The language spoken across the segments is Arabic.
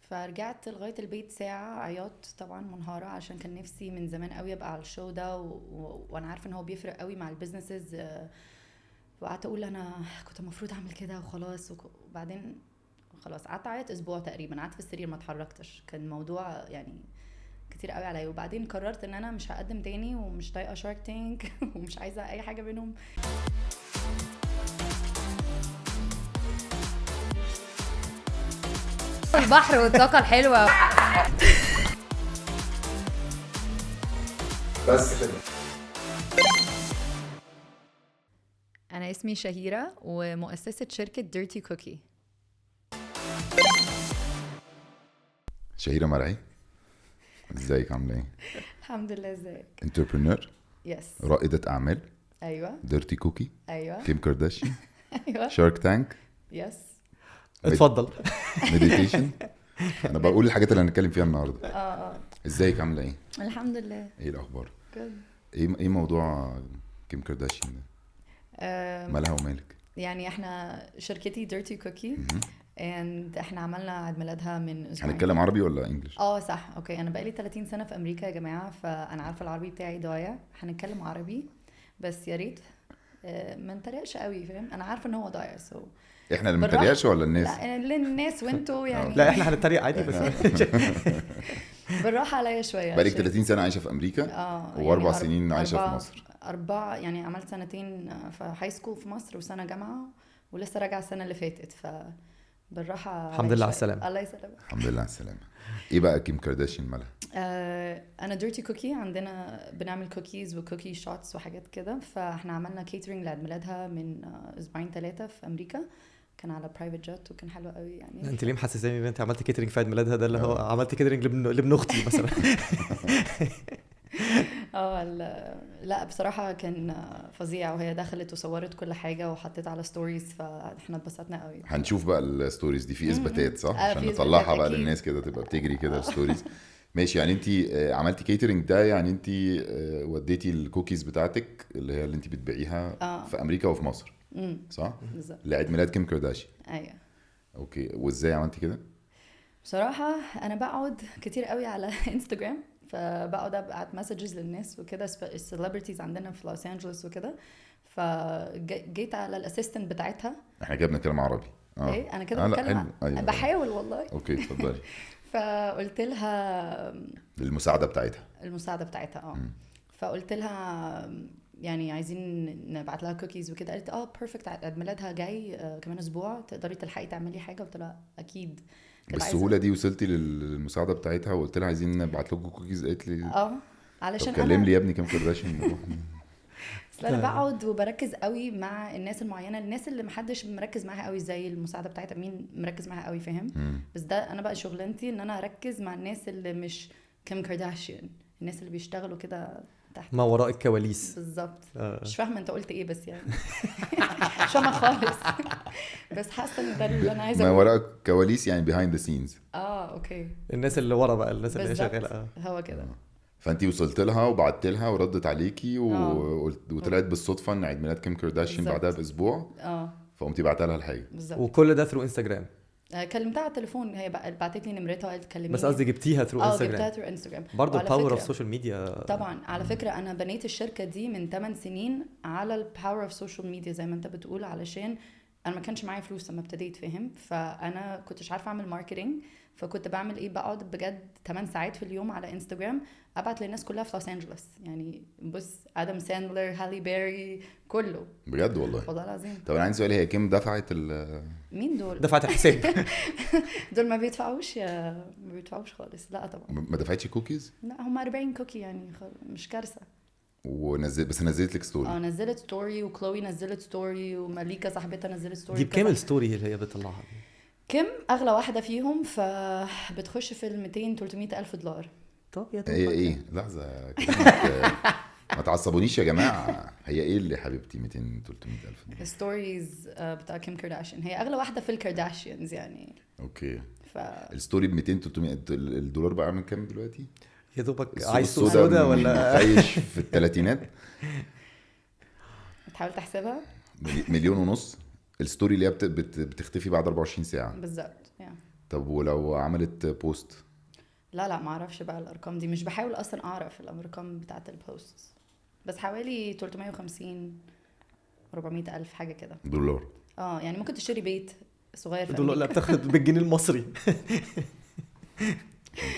فرجعت لغايه البيت ساعه عياط طبعا منهاره، عشان كان نفسي من زمان قوي ابقى على الشو ده وانا عارفه ان هو بيفرق قوي مع البيزنسز. وقعدت اقول انا كنت المفروض اعمل كده وخلاص. وبعدين خلاص قعدت اعيط اسبوع تقريبا، قعدت في السرير ما اتحركتش. كان الموضوع يعني كتير قوي عليا. وبعدين قررت ان انا مش هقدم تاني ومش طايقه شارك تانك ومش عايزه اي حاجه منهم. البحر والطاقة الحلوة. بس كده. انا اسمي شهيرة ومؤسسة شركة ديرتي كوكي. شهيرة مرعي، ازيك عامله ايه؟ الحمد لله. ازيك؟ انتربرنور، يس. رائدة اعمال، ايوه ديرتي كوكي، ايوه كيم كارداشيان، ايوه شارك تانك، يس. اتفضل. مديتيشن. انا بقول الحاجات اللي هنتكلم فيها النهارده. اه ازيك عامله ايه؟ الحمد لله. ايه الاخبار؟ جود. ايه موضوع كيم كارداشيان ده؟ مالها ومالك؟ يعني احنا شركتي ديرتي كوكي and احنا عملنا عيد ميلادها من اسبوعين. هنتكلم عربي ولا انجلش؟ صح اوكي. انا بقالي 30 سنة في امريكا يا جماعة، فانا عارفة العربي بتاعي ضايع. هنتكلم عربي بس يا ريت ما نتريقش قوي، فاهم؟ انا عارفة ان هو ضايع احنا اللي متريقش ولا الناس؟ لا للناس وانتوا يعني. لا احنا هنتريق عادي بس. بالراحة عليا شوية. بقالك 30 سنة عايشة في امريكا و4 يعني سنين عايشة في مصر. 4 يعني عملت سنتين في هاي سكول في مصر وسنة جامعة، ولسه راجعة السنة اللي فاتت. بالراحة. الحمد لله على السلامة. الله يسلمك. الحمد لله على السلامة. ايه بقى كيم كارداشيان مالها؟ انا ديرتي كوكي، عندنا بنعمل كوكيز وكوكي شوتس وحاجات كده. فاحنا عملنا كيترينج لعيد ميلادها من اسبوعين 3 في امريكا. كان على برايفت جت وكان حلو قوي يعني. انت ليه محسساني ان انت عملت كيترينج في عيد ميلادها؟ ده اللي هو عملت كيترينج لابن اختي مثلا. لا بصراحة كان فظيع، وهي دخلت وصورت كل حاجة وحطيت على ستوريز، فاحنا اتبسطنا قوي. هنشوف بقى الستوريز دي في اثباتات صح؟ عشان في نطلعها بقى أكيد. للناس كده تبقى بتجري كده الستوريز. ماشي. يعني انت عملتي كيترينج ده، يعني انت وديتي الكوكيز بتاعتك اللي هي اللي انت بتبيعيها في امريكا وفي مصر صح؟ بالظبط. لعيد ميلاد كيم كارداشيان. ايوه. اوكي، وازاي عملتي كده؟ بصراحة انا بقعد كتير قوي على انستجرام، فبقعد ابعت مسجز للناس وكده، السليبرتيز عندنا في لوس انجلوس وكده. فجيت على الاسيستنت بتاعتها. احنا كده بنتكلم عربي. ايه انا كده بتكلم. أيوة. بحاول والله. اوكي اتفضلي. فقلت لها المساعدة بتاعتها. فقلت لها يعني عايزين نبعت لها كوكيز وكده. قالت بيرفكت، عيد ميلادها جاي كمان اسبوع، تقدري تلحقي تعملي حاجه؟ قلت لها اكيد. بالسهولة دي وصلتي للمساعدة بتاعتها وقلت لها عايزين نبعت لكم كوكيز؟ قالت لي علشان طب كلم لي يا ابني كيم كارداشيان. انا بقعد وبركز قوي مع الناس المعينه، الناس اللي محدش مركز معاها قوي زي المساعده بتاعتها. مين مركز معاها قوي فاهم؟ بس ده انا بقى شغلانتي، ان انا اركز مع الناس اللي مش كيم كارداشيان، الناس اللي بيشتغلوا كده تحت ما وراء الكواليس. بالظبط. مش فاهمه انت قلت ايه بس يعني. مش فاهمه خالص. بس حاسه ان ده اللي انا عايزه ما اقوله. وراء الكواليس يعني behind the scenes. اوكي. الناس اللي ورا بقى، الناس اللي بالظبط. شغاله. هو كده. فانتي وصلت لها وبعت لها وردت عليكي وطلعت بالصدفه ان عيد ميلاد كيم كارداشيان بالظبط. بعدها باسبوع. فقمتي بعتها لها الحاجه. بالظبط. وكل ده ثرو انستجرام؟ كلمتها على التليفون، هي بعتت لي نمرتها وقالت كلميني. بس قصدي جبتيها ثرو جبتها انستجرام؟ ثرو انستجرام. برضه الباور اوف سوشيال ميديا. طبعا على فكره انا بنيت الشركه دي من 8 سنين على الباور اوف سوشيال ميديا زي ما انت بتقول، علشان انا ما كانش معايا فلوس لما ابتديت فاهم. فانا كنتش عارفه اعمل ماركتينج، فكنت بعمل ايه؟ بقعد بجد 8 ساعات في اليوم على انستجرام ابعت للناس كلها في لوس انجلوس. يعني بص، ادم ساندلر، هالي بيري، كله. بجد والله العظيم. طب انا عندي سؤال، هي كيم دفعت مين دول؟ دفعت الحساب؟ دول ما بيدفعوش خالص. لا طبعا ما دفعتش كوكيز؟ لا، هم 40 كوكي يعني مش كارثه. بس نزلت لك ستوري؟ نزلت ستوري، وكلوي نزلت ستوري، ومليكا صاحبتها نزلت ستوري. دي بكامل ستوري اللي هي بتطلعها؟ كم اغلى واحده فيهم، فبتخش في ال 200-300 الف دولار. طب يا ايه لحظه كده. ما تعصبونيش يا جماعه. هي ايه اللي حبيبتي 200-300 الف دولار؟ الستوريز بتاع كيم كارداشيان هي اغلى واحده في الكارداشيانز يعني. اوكي. الستوري ب 200-300 الدولار بقى عامل كام دلوقتي؟ يا دوبك عايز سوق سودا سودا ولا عايش في الثلاثينات. بتحاول تحسبها؟ 1.5 مليون. الستوري اللي هي بتختفي بعد 24 ساعه بالظبط. طب ولو عملت بوست؟ لا ما اعرفش بقى الارقام دي، مش بحاول اصلا اعرف الارقام بتاعه البوست، بس حوالي 350 400 الف حاجه كده. دولار؟ يعني ممكن تشتري بيت صغير في دول لا أمريكا. بتاخد بالجنيه المصري.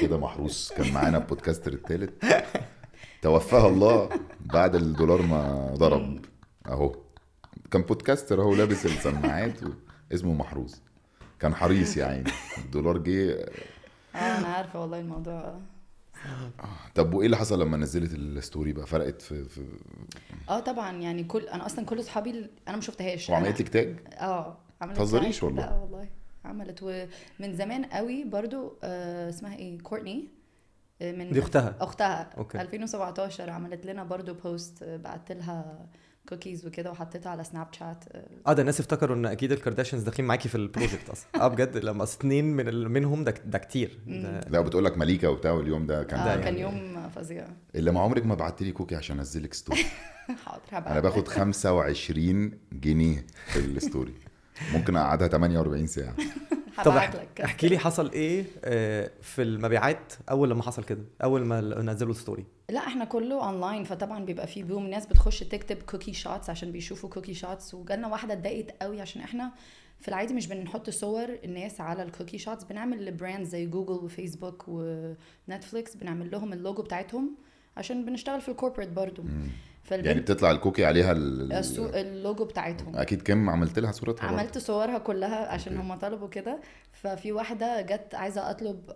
كده محروس كان معانا البودكاستر الثالث، توفاها الله بعد الدولار ما ضرب اهو. كان بودكاستر اهو لابس السماعات اسمه محروس، كان حريص يا عيني، الدولار جه. انا عارفه والله الموضوع. طب وايه اللي حصل لما نزلت الستوري بقى؟ فرقت في طبعا يعني انا اصلا كل اصحابي انا ما شفتهاش. وعملت لك تاج؟ عملت تهزريش tag. والله؟ لا والله عملت، ومن زمان قوي برضو. اسمها ايه، كورتني، من دي اختها. أوكي. 2017 عملت لنا برضو بوست، بعت لها كوكيز وكده وحطيتها على سناب شات. ده الناس افتكروا ان اكيد الكارداشيانز داخلين معاكي في البروجكت اصلا. بجد لما 2 منهم ده كتير ده. لا بتقول لك مليكه وبتاع، واليوم ده كان كان يوم فظيع. اللي ما عمرك ما بعت لي كوكي عشان انزلك ستوري. حاضر هبعت. انا باخد 25 جنيه في الستوري، ممكن اقعدها 48 ساعه. طب هبعت لك. احكي لي حصل ايه في المبيعات اول لما حصل كده، اول ما نزلوا الستوري؟ لا احنا كله اونلاين، فطبعا بيبقى فيه بوم، ناس بتخش تكتب كوكي شوتس عشان بيشوفوا كوكي شوتس. وجالنا واحده اتضايقت قوي عشان احنا في العادي مش بنحط صور الناس على الكوكي شوتس، بنعمل لبراند زي جوجل وفيسبوك ونتفليكس بنعمل لهم اللوجو بتاعتهم عشان بنشتغل في الكوربريت برضو. يعني بتطلع الكوكي عليها اللوجو بتاعتهم. اكيد كم عملت لها صورتها؟ عملت صورها كلها عشان هم طلبوا كده. ففي واحده جت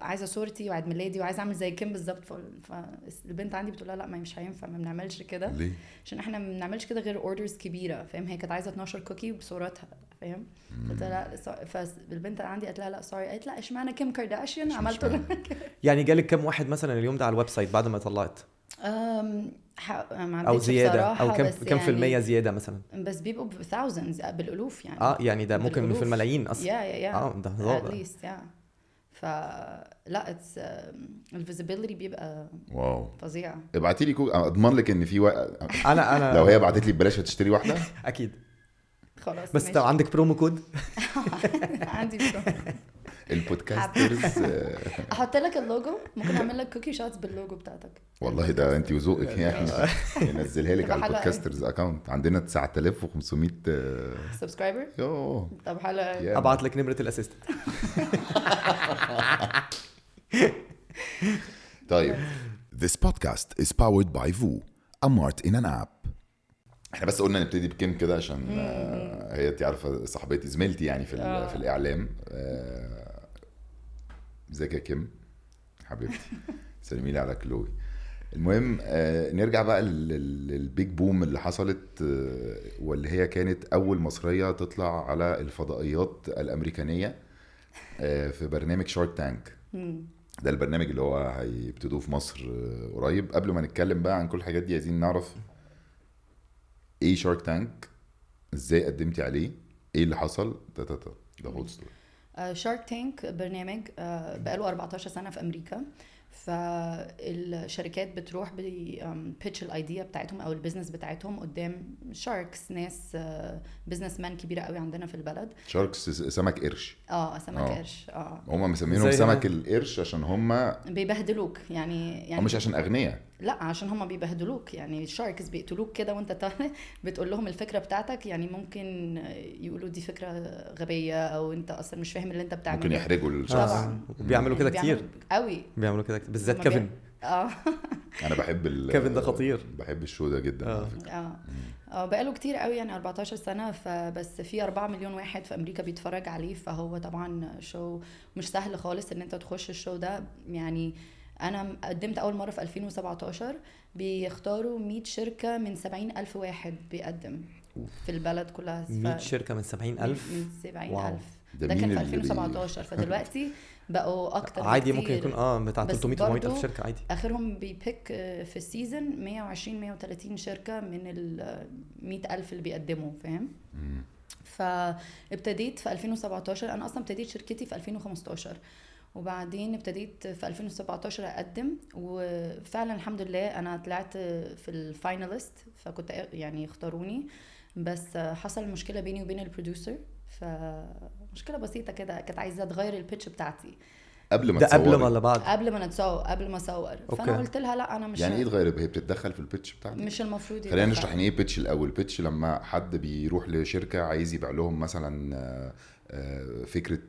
عايزه صورتي وعيد ميلادي وعايزه اعمل زي كيم بالظبط. فالبنت عندي بتقول لها لا ما مش هينفع، ما بنعملش كده. ليه؟ عشان احنا ما بنعملش كده غير اوردرز كبيره، فاهم؟ هي كانت عايزه 12 كوكي بصورتها، فاهم؟ قلت لها لا. فالبنت عندي قالت لها لا سوري. قالت لا اشمعنى كيم كارداشيان عملت لها يعني جالك كم واحد مثلا اليوم ده على الويب سايت بعد ما طلعت؟ ما او زياده او كم يعني في المية زياده مثلا؟ بس بيبقوا بثاوزندز بالالوف يعني. يعني ده ممكن بالألوف. في الملايين اصلا. يا ده هزار. اتليست فلا الفيزيبيليتي بيبقى واو فظيع. ابعتي لي كوكي، اضمن لك ان في انا لو هي بعتت لي ببلاش هتشتري واحده اكيد. خلاص بس لو عندك برومو كود عندي البودكاسترز احط لك اللوجو، ممكن اعمل لك كوكي شوتس باللوجو بتاعتك. والله ده انت وذوقك يعني. ننزلها لك على البودكاسترز اكاونت، عندنا 9500 سبسكرايبر. يوه طب حلو. ابعت لك نمره الاسيستنت. طيب This podcast is powered by VOO, a mart in an app. احنا بس قلنا نبتدي بكيم كده عشان هي انت عارفه صاحبتي زميلتي يعني في الاعلام. ازيك يا كيم حبيبتي؟ سلمي لي على كلوي. المهم نرجع بقى للبيج بوم اللي حصلت، واللي هي كانت اول مصريه تطلع على الفضائيات الامريكانيه في برنامج شارك تانك. ده البرنامج اللي هو هيبتدوه في مصر قريب. قبل ما نتكلم بقى عن كل الحاجات دي عايزين نعرف ايه شارك تانك، ازاي قدمتي عليه، ايه اللي حصل، ده هول ستوري. شارك تانك برنامج بقاله 14 سنه في امريكا. فالشركات بتروح بيتش الايديا بتاعتهم او البيزنس بتاعتهم قدام شاركس، ناس بزنس مان كبيره قوي عندنا في البلد. شاركس سمك قرش. سمك قرش. هم مسمينهم سمك القرش عشان هم بيبهدلوك يعني مش عشان اغنياء، لا عشان هم بيبهدلوك يعني. الشاركس بيقتلوك كده وانت بتقول لهم الفكره بتاعتك، يعني ممكن يقولوا دي فكره غبيه او انت اصلا مش فاهم اللي انت بتعمله. ممكن يحرجوا الشخص. بيعملوا كده كتير قوي، بيعملوا كده بالذات كيفن. انا بحب كيفن ده خطير، بحب الشو ده جدا. بقاله كتير قوي يعني 14 سنه. فبس في 4 مليون واحد في امريكا بيتفرج عليه، فهو طبعا شو مش سهل خالص ان انت تخش الشو ده. يعني انا قدمت اول مره في 2017، بيختاروا 100 شركه من 70,000 واحد بيقدم في البلد كلها. 100 شركه من 70,000. من 70,000 ده كان في 2017. فدلوقتي بقوا اكتر عادي ممكن يكون بتاع 300 400 الف شركه عادي. اخرهم بيبيك في السيزون 120 130 شركه من ال 100,000 اللي بيقدموا، فاهم؟ فابتديت في 2017. انا اصلا ابتديت شركتي في 2015 وبعدين ابتديت في 2017 اقدم. وفعلا الحمد لله انا طلعت في الفاينالست، فكنت يعني اختاروني. بس حصل مشكله بيني وبين البروديوسر فمشكله بسيطه كده، كانت عايزه تغير البيتش بتاعتي قبل ما ده قبل تصوري. ما ولا بعد؟ قبل ما اصور. أوكي. فانا قلت لها لا انا مش يعني ايه تغير؟ هي بتتدخل في البيتش بتاعتك؟ مش المفروض خلينا يدخل. نشرح يعني ايه بيتش الاول. بيتش لما حد بيروح لشركه عايز يبيع لهم مثلا فكره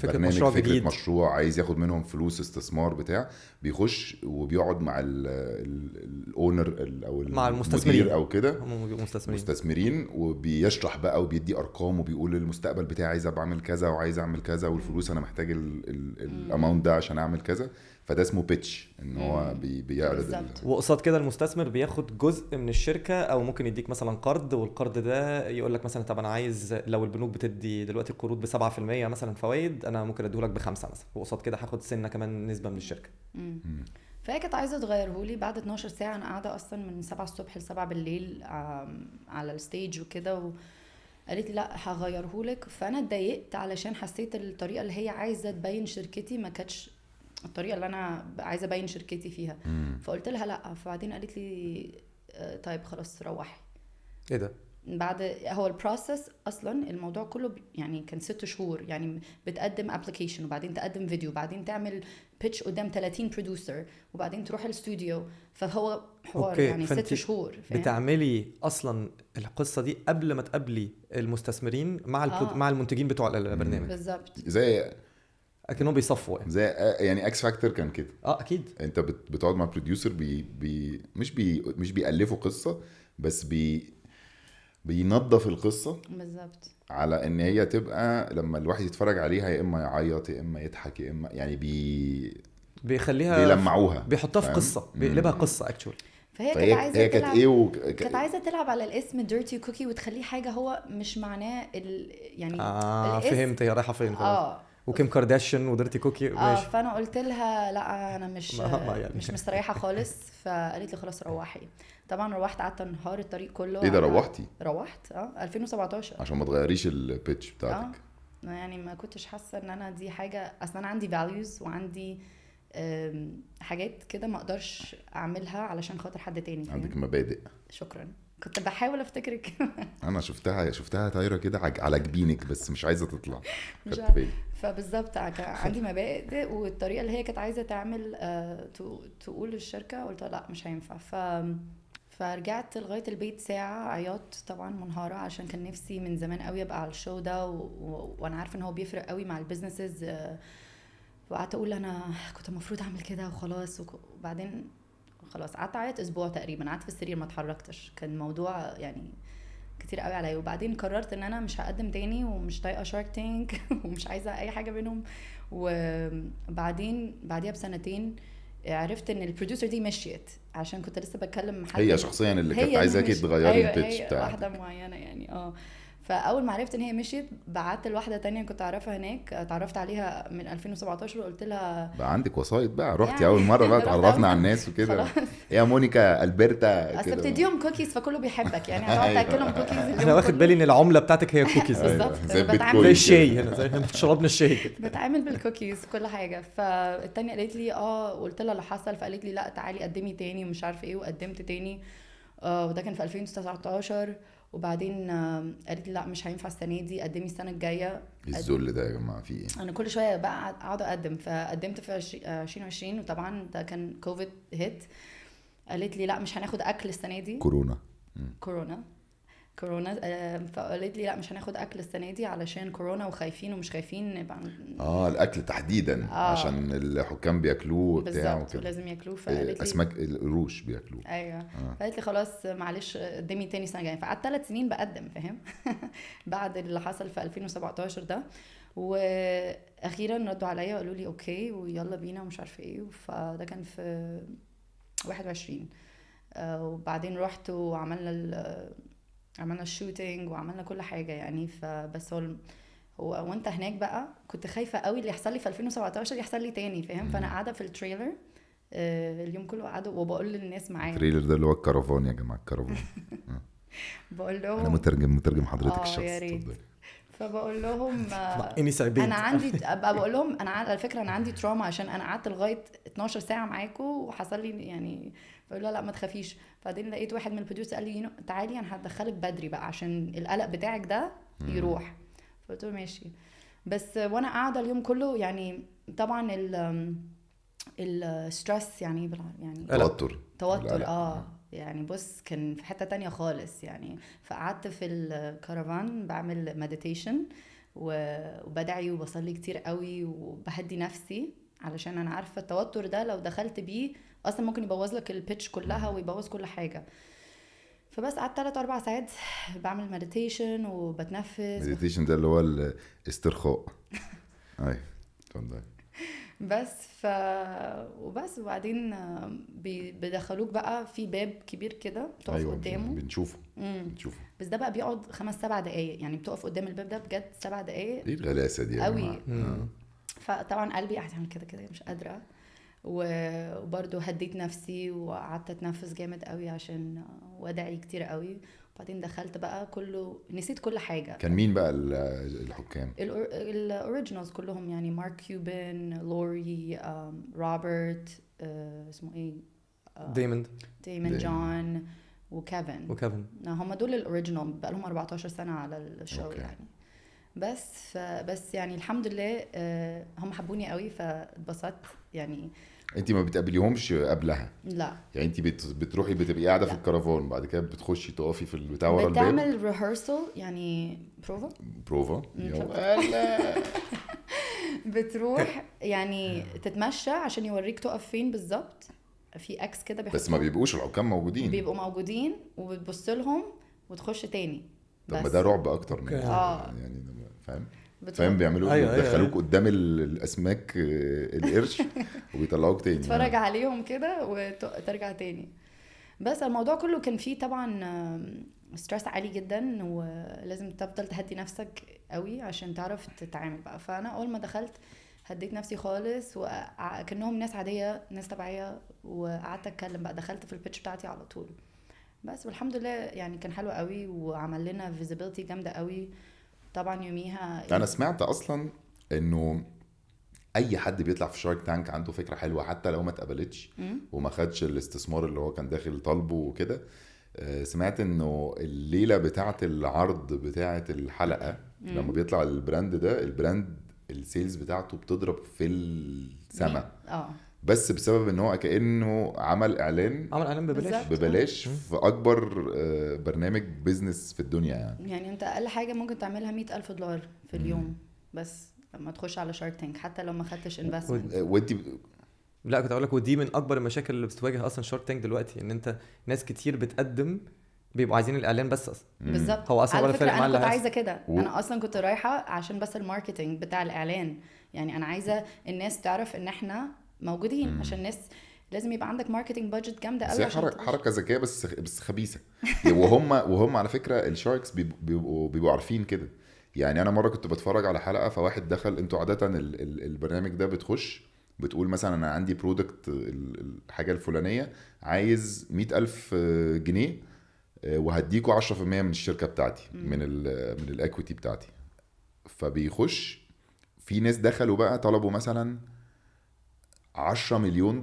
برنامج، مشروع فكره جديد. مشروع، عايز ياخد منهم فلوس استثمار بتاع، بيخش وبيقعد مع الاونر او مع المستثمرين المدير او كده، هم مستثمرين. مستثمرين، وبيشرح بقى وبيدي ارقام وبيقول المستقبل بتاعي عايز ابقى اعمل كذا وعايز اعمل كذا، والفلوس انا محتاج الاماونت ده عشان اعمل كذا. فده اسمه بيتش، ان هو بيعرض بالظبط. وقصاد كده المستثمر بياخد جزء من الشركه، او ممكن يديك مثلا قرض، والقرض ده يقول لك مثلا طب انا عايز، لو البنوك بتدي دلوقتي القروض ب7% مثلا فوائد، انا ممكن اديهولك ب5 مثلا، وقصاد كده هاخد سنه كمان نسبه من الشركه. فهي كانت عايزه تغيرهولي بعد 12 ساعه. انا قاعده اصلا من 7 الصبح ل7 بالليل على الستيج وكده، قالت لي لا هغيرهولك. فانا اتضايقت علشان حسيت الطريقه اللي هي عايزه تبين شركتي ما كانتش الطريقه اللي انا عايزه ابين شركتي فيها. فقلت لها لا. فبعدين قالت لي طيب خلاص روحي. ايه ده؟ بعد هو البروسس اصلا الموضوع كله يعني كان 6 شهور. يعني بتقدم ابلكيشن، وبعدين تقدم فيديو، وبعدين تعمل بيتش قدام 30 بروديوسر، وبعدين تروح الاستوديو. فهو حوار أوكي. يعني 6 شهور. فاهم؟ بتعملي اصلا القصه دي قبل ما تقابلي المستثمرين مع مع المنتجين بتوع البرنامج. بالظبط. زي اكنهم بيصفوا يعني. زي يعني اكس فاكتور كان كده. اكيد. انت بتقعد مع بروديوسر مش بيألفوا قصه، بس بينظف القصه بالظبط. على ان هي تبقى لما الواحد يتفرج عليها يا اما يعيط يا اما يضحك يا اما يعني بيخليها بيلمعوها، بيحطها في فاهم؟ قصه، بيقلبها قصه اكشوال. فهي فهي كانت عايزه هي كانت تلعب ايه كانت عايزه تلعب على الاسم ديرتي كوكي وتخليه حاجه هو مش معناه يعني الاسم. فهمت هي رايحه فين خلاص. وكيم كارداشيان وديرتي كوكي ماشي. فانا قلت لها لا انا يعني. مش مستريحه خالص. فقالت لي خلاص روحي. طبعا روحت، قعدت انهار الطريق كله. ايه ده روحتي؟ روحت 2017 عشان ما تغيريش البيتش بتاعتك. يعني ما كنتش حاسه ان انا دي حاجه. اصلا انا عندي values وعندي حاجات كده ما اقدرش اعملها علشان خاطر حد تاني. عندك مبادئ. شكرا. كنت بحاول افتكرك. انا شفتها طايره كده على جبينك بس مش عايزه تطلع. مش خدت بالي. فبالظبط عندي مبادئ. والطريقه اللي هي كانت عايزه تعمل تقول للشركه، قلت لا مش هينفع. فرجعت لغايه البيت ساعه عياط طبعا منهاره، عشان كان نفسي من زمان قوي ابقى على الشو ده وانا عارفه ان هو بيفرق قوي مع البيزنسز. وقعدت اقول انا كنت المفروض اعمل كده وخلاص. وبعدين خلاص قعدت اعيط اسبوع تقريبا، قعدت في السرير ما اتحركتش. كان الموضوع يعني كتير قوي عليا. وبعدين قررت ان انا مش هقدم تاني، ومش طايقه شارك تانك ومش عايزه اي حاجه منهم. وبعدين بعديها بسنتين عرفت ان البروديوسر دي مشيت، عشان كنت لسه بتكلم مع حد. هي شخصيا اللي كانت عايزاكي تغيري أيوة البيتش بتاعك. واحده معينه يعني فاول ما عرفت ان هي مشيت بعت لواحده تانية كنت اعرفها هناك، اتعرفت عليها من 2017 وقلت لها بقى عندك وسايط بقى، رحتي يعني اول مره بقى رحت اتعرفنا أول على الناس وكده. خلاص. يا مونيكا البرتا اصل كده. بتديهم كوكيز فكله بيحبك يعني. هتقعد أيوة. تاكلهم كوكيز اليوم انا واخد كله. بالي ان العمله بتاعتك هي الكوكيز. بالظبط. زي بتعامل البيتكوين زي كده. الشاي هنا، زي شربنا الشاي كده. بتعامل بالكوكيز كل حاجه. فالتانية قالت لي قلت لها اللي حصل. فقالت لي لا تعالي قدمي تاني ومش عارفه ايه. وقدمت تاني وده كان في 2019. وبعدين قالت لي لا مش هينفع السنه دي، قدمي السنه الجايه. الذل ده يا جماعه في ايه؟ انا كل شويه بقى اقعد اقدم. فقدمت في 2020 وطبعا ده كان كوفيد هيت. قالت لي لا مش هناخد اكل السنه دي. كورونا. فقالت لي لا مش هناخد اكل السنه دي علشان كورونا وخايفين ومش خايفين نبقى الاكل تحديدا عشان الحكام بياكلوه وبتاع بالظبط وكده. لازم ياكلوه. فقالت لي اسماك القروش بياكلوه. ايوه. فقالت لي خلاص معلش قدمي تاني سنه جايه. فقعدت 3 سنين بقدم فاهم. بعد اللي حصل في 2017 ده. واخيرا ردوا عليا وقالوا لي اوكي ويلا بينا ومش عارفه ايه. فده كان في 21. وبعدين رحت وعملنا الشوتينج وعملنا كل حاجه يعني. فبس هو وانت هناك بقى كنت خايفه قوي اللي يحصل لي في 2017 يحصل لي تاني فاهم. فانا قاعده في التريلر اليوم كله قاعده وبقول للناس معايا. التريلر ده اللي هو الكرفان يا جماعه، الكرفان. بقول لهم انا مترجم حضرتك الشخص. فبقول لهم اني سعيد. انا عندي بقول لهم انا على فكره انا عندي تروما عشان انا قعدت لغايه 12 ساعه معاكم وحصل لي يعني. بقول لا ما تخافيش. بعدين لقيت واحد من البروديوسر قال لي تعالي انا هدخلك بدري بقى عشان القلق بتاعك ده يروح. فقلت له ماشي. بس وانا قاعده اليوم كله يعني طبعا الستريس يعني يعني توتر توتر لا. يعني بص كان في حتة تانية خالص يعني. فقعدت في الكرفان بعمل مديتيشن وبدعي وبصلي كتير قوي وبهدي نفسي، علشان انا عارفة التوتر ده لو دخلت بيه اصلا ممكن يبوظ لك البيتش كلها ويبوظ كل حاجة. فبس قعدت 3-4 ساعات بعمل مديتيشن وبتنفس. مديتيشن ده اللي هو الاسترخاء. ايوه اتفضل. بس وبس. وبعدين بيدخلوك بقى في باب كبير كده تقف ايوه قدامه بنشوفه. بس ده بقى بيقعد 5-7 دقايق يعني، بتقف قدام الباب ده بجد 7 دقايق. ايه الغلاسه دي يا قوي. جماعه؟ فطبعا قلبي قاعد يعمل كده كده مش قادره، وبرضه هديت نفسي وقعدت اتنفس جامد قوي عشان وادعي كتير قوي. وبعدين دخلت بقى كله، نسيت كل حاجه. كان مين بقى الحكام؟ الاوريجينالز كلهم يعني، مارك كيوبن، لوري، روبرت، اسمه ايه، دايمون جون وكيفن. هم دول الاوريجينال، بقى لهم 14 سنه على الشو يعني. بس يعني الحمد لله هم حبوني قوي فاتبسطت يعني. انت ما بتقابليهمش قبلها؟ لا يعني انت بتروحي بتبقي قاعده في الكرفان، بعد كده بتخشي تقفي في البتاع ورا الباب، بتعمل ريهرسل يعني بروفا بتروح يعني تتمشى عشان يوريك تقف فين بالظبط، في اكس كده بس ما بيبقوش الحكام موجودين؟ بيبقوا موجودين وبتبص لهم وتخش تاني. طب ما ده رعب اكتر من يعني فاهم بيعملوا بيدخلوك قدام الاسماك القرش وبيطلعوك تاني تتفرج عليهم كده وترجع تاني. بس الموضوع كله كان فيه طبعا ستريس عالي جدا، ولازم تفضل تهدي نفسك قوي عشان تعرف تتعامل بقى. فانا اول ما دخلت هديت نفسي خالص وكأنهم ناس عادية، ناس طبيعية، وقعدت اتكلم بقى. دخلت في البيتش بتاعتي على طول بس، والحمد لله يعني كان حلو قوي وعمل لنا فيزيبيليتي جامدة قوي. طبعا يوميها انا سمعت اصلا انه اي حد بيطلع في شارك تانك عنده فكره حلوه حتى لو ما اتقبلتش وما خدش الاستثمار اللي هو كان داخل طالبه وكده. سمعت انه الليله بتاعه العرض بتاعه الحلقه لما بيطلع البراند ده، البراند السيلز بتاعته بتضرب في السما بس بسبب ان هو كانه عمل اعلان ببلاش في اكبر برنامج بيزنس في الدنيا يعني انت اقل حاجه ممكن تعملها $100,000 في اليوم بس لما تخش على شارك تانك، حتى لو ما خدتش انفستمنت. لا كنت اقول لك، ودي من اكبر المشاكل اللي بتواجه اصلا شارك تانك دلوقتي، ان انت ناس كتير بتقدم بيبقوا عايزين الاعلان بس اصلا. بالظبط. هو اصلا على ولا فكره فارق انا كنت عايزه كده، انا اصلا كنت رايحه عشان بس الماركتينج بتاع الاعلان يعني. انا عايزه الناس تعرف ان احنا موجودين عشان الناس لازم يبقى عندك ماركتينج بادجت جامده قوي. حركه ذكيه بس خبيثه. وهم على فكره الشاركس بيبقوا عارفين كده يعني. انا مره كنت بتفرج على حلقه، فواحد دخل، انتوا عاده البرنامج ده بتخش بتقول مثلا انا عندي برودكت الحاجه الفلانيه عايز 100,000 جنيه وهديكوا 10% من الشركه بتاعتي من الاكويتي بتاعتي. فبيخش في ناس دخلوا بقى طلبوا مثلا $10 مليون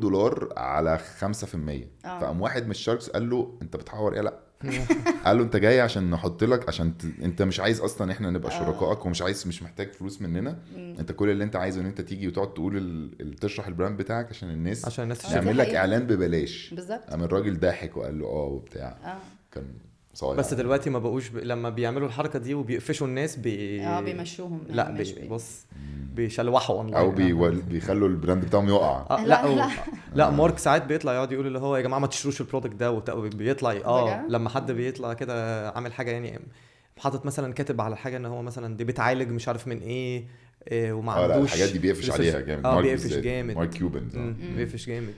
على 5%. فقام واحد من الشاركس قال له انت بتحور ايه؟ لا قال له انت جاي عشان نحط لك، عشان انت مش عايز اصلا احنا نبقى شركائك، مش محتاج فلوس مننا. انت كل اللي انت عايزه ان انت تيجي وتقعد تقول تشرح البراند بتاعك عشان الناس نعمل لك اعلان ببلاش. قام الراجل ضاحك وقال له وبتاع كان صايع. بس دلوقتي ما بقوش لما بيعملوا الحركه دي وبيقفشوا الناس بيمشوهم. لا بص بيشلوحوا او بيخلوا البراند بتاعهم يقع. لا مارك ساعات بيطلع يقعد يقول اللي هو يا جماعه ما تشتروش البرودكت ده، وبيطلع لما حد بيطلع كده عامل حاجه يعني، حاطط مثلا كاتب على حاجه ان هو مثلا دي بتعالج مش عارف من ايه وما عندوش الحاجات دي بيقفش عليها جامد. بيقفش جامد مارك كيوبن بيقفش جامد.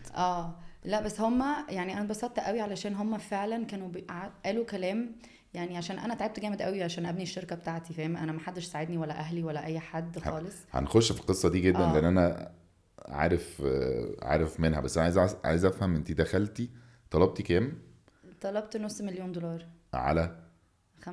لا بس هما يعني انا انبسطت قوي علشان هما فعلا كانوا قالوا كلام يعني، عشان انا تعبت جامد قوي عشان ابني الشركه بتاعتي، فاهم؟ انا ما حدش ساعدني ولا اهلي ولا اي حد خالص. هنخش في القصه دي جدا لان انا عارف منها، بس انا عايز افهم انت دخلتي طلبتي كام؟ طلبت $500,000 على 5%.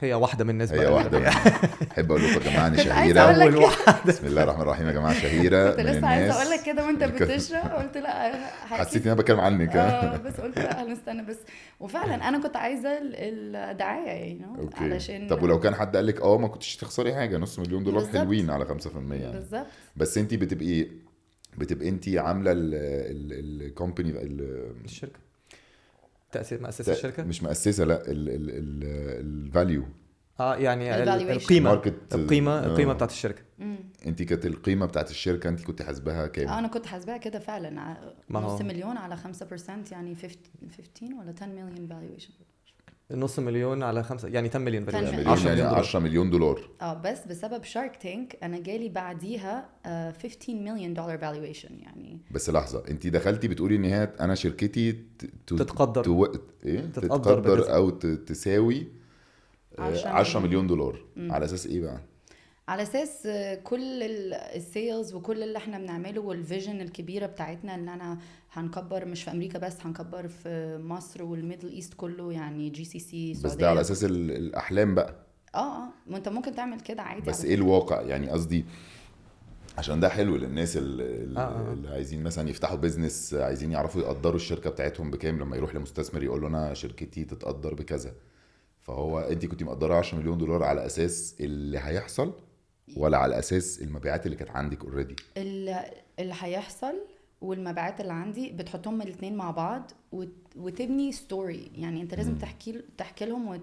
هي واحده من الناس هي بقى واحده من احب اقول لكم يا جماعه ان كنت عايزة شهيره أقول لك اول واحده. بسم الله الرحمن الرحيم يا جماعه شهيره كنت من لسه عايزه الناس اقول لك كده وانت اللي كانت- بتشرح قلت لا حسيت ان انا بتكلم عنك بس قلت لا هنستنى بس. وفعلا انا كنت عايزه الدعايه يعني اوكي. علشان طب ولو كان حد قال لك ما كنتش تخسري حاجه، $500,000 بالظبط. حلوين على 5% يعني. بالظبط. بس انت بتبقي انت عامله الكومباني الشركه مؤسسه الشركه مش مؤسسه، لا الفاليو يعني Evaluation. القيمه Market. القيمه بتاعت الشركه. انت كانت القيمه بتاعت الشركه انت كنت حاسباها كام؟ انا كنت حاسباها كده فعلا ما هو- نص مليون على 5% يعني 15 ولا 10 مليون valuation. نص مليون على 5 يعني 10 مليون 10 valuation. مليون. 10 يعني مليون دولار. 10 مليون دولار. بس بسبب شارك تانك انا جالي بعديها 15 مليون دولار valuation يعني. بس لحظه، انت دخلتي بتقولي ان هي انا شركتي تتقدر. تتقدر بجزء. او تساوي 10 مليون دولار. مم. على اساس ايه بقى؟ على اساس كل السيلز وكل اللي احنا بنعمله والفيجن الكبيره بتاعتنا اللي انا هنكبر مش في امريكا بس، هنكبر في مصر والميدل ايست كله يعني GCC بس ده على اساس الاحلام بقى. ما انت ممكن تعمل كده عادي. بس على ايه فكرة. الواقع يعني؟ قصدي عشان ده حلو للناس اللي عايزين مثلا يفتحوا بيزنس، عايزين يعرفوا يقدروا الشركه بتاعتهم بكام. لما يروح لمستثمر يقول له انا شركتي تتقدر بكذا، فهو انت كنت مقدره 10 مليون دولار على اساس اللي هيحصل ولا على اساس المبيعات اللي كانت عندك اوريدي؟ اللي هيحصل والمبيعات اللي عندي بتحطهم الاثنين مع بعض وتبني ستوري. يعني انت لازم تحكي لهم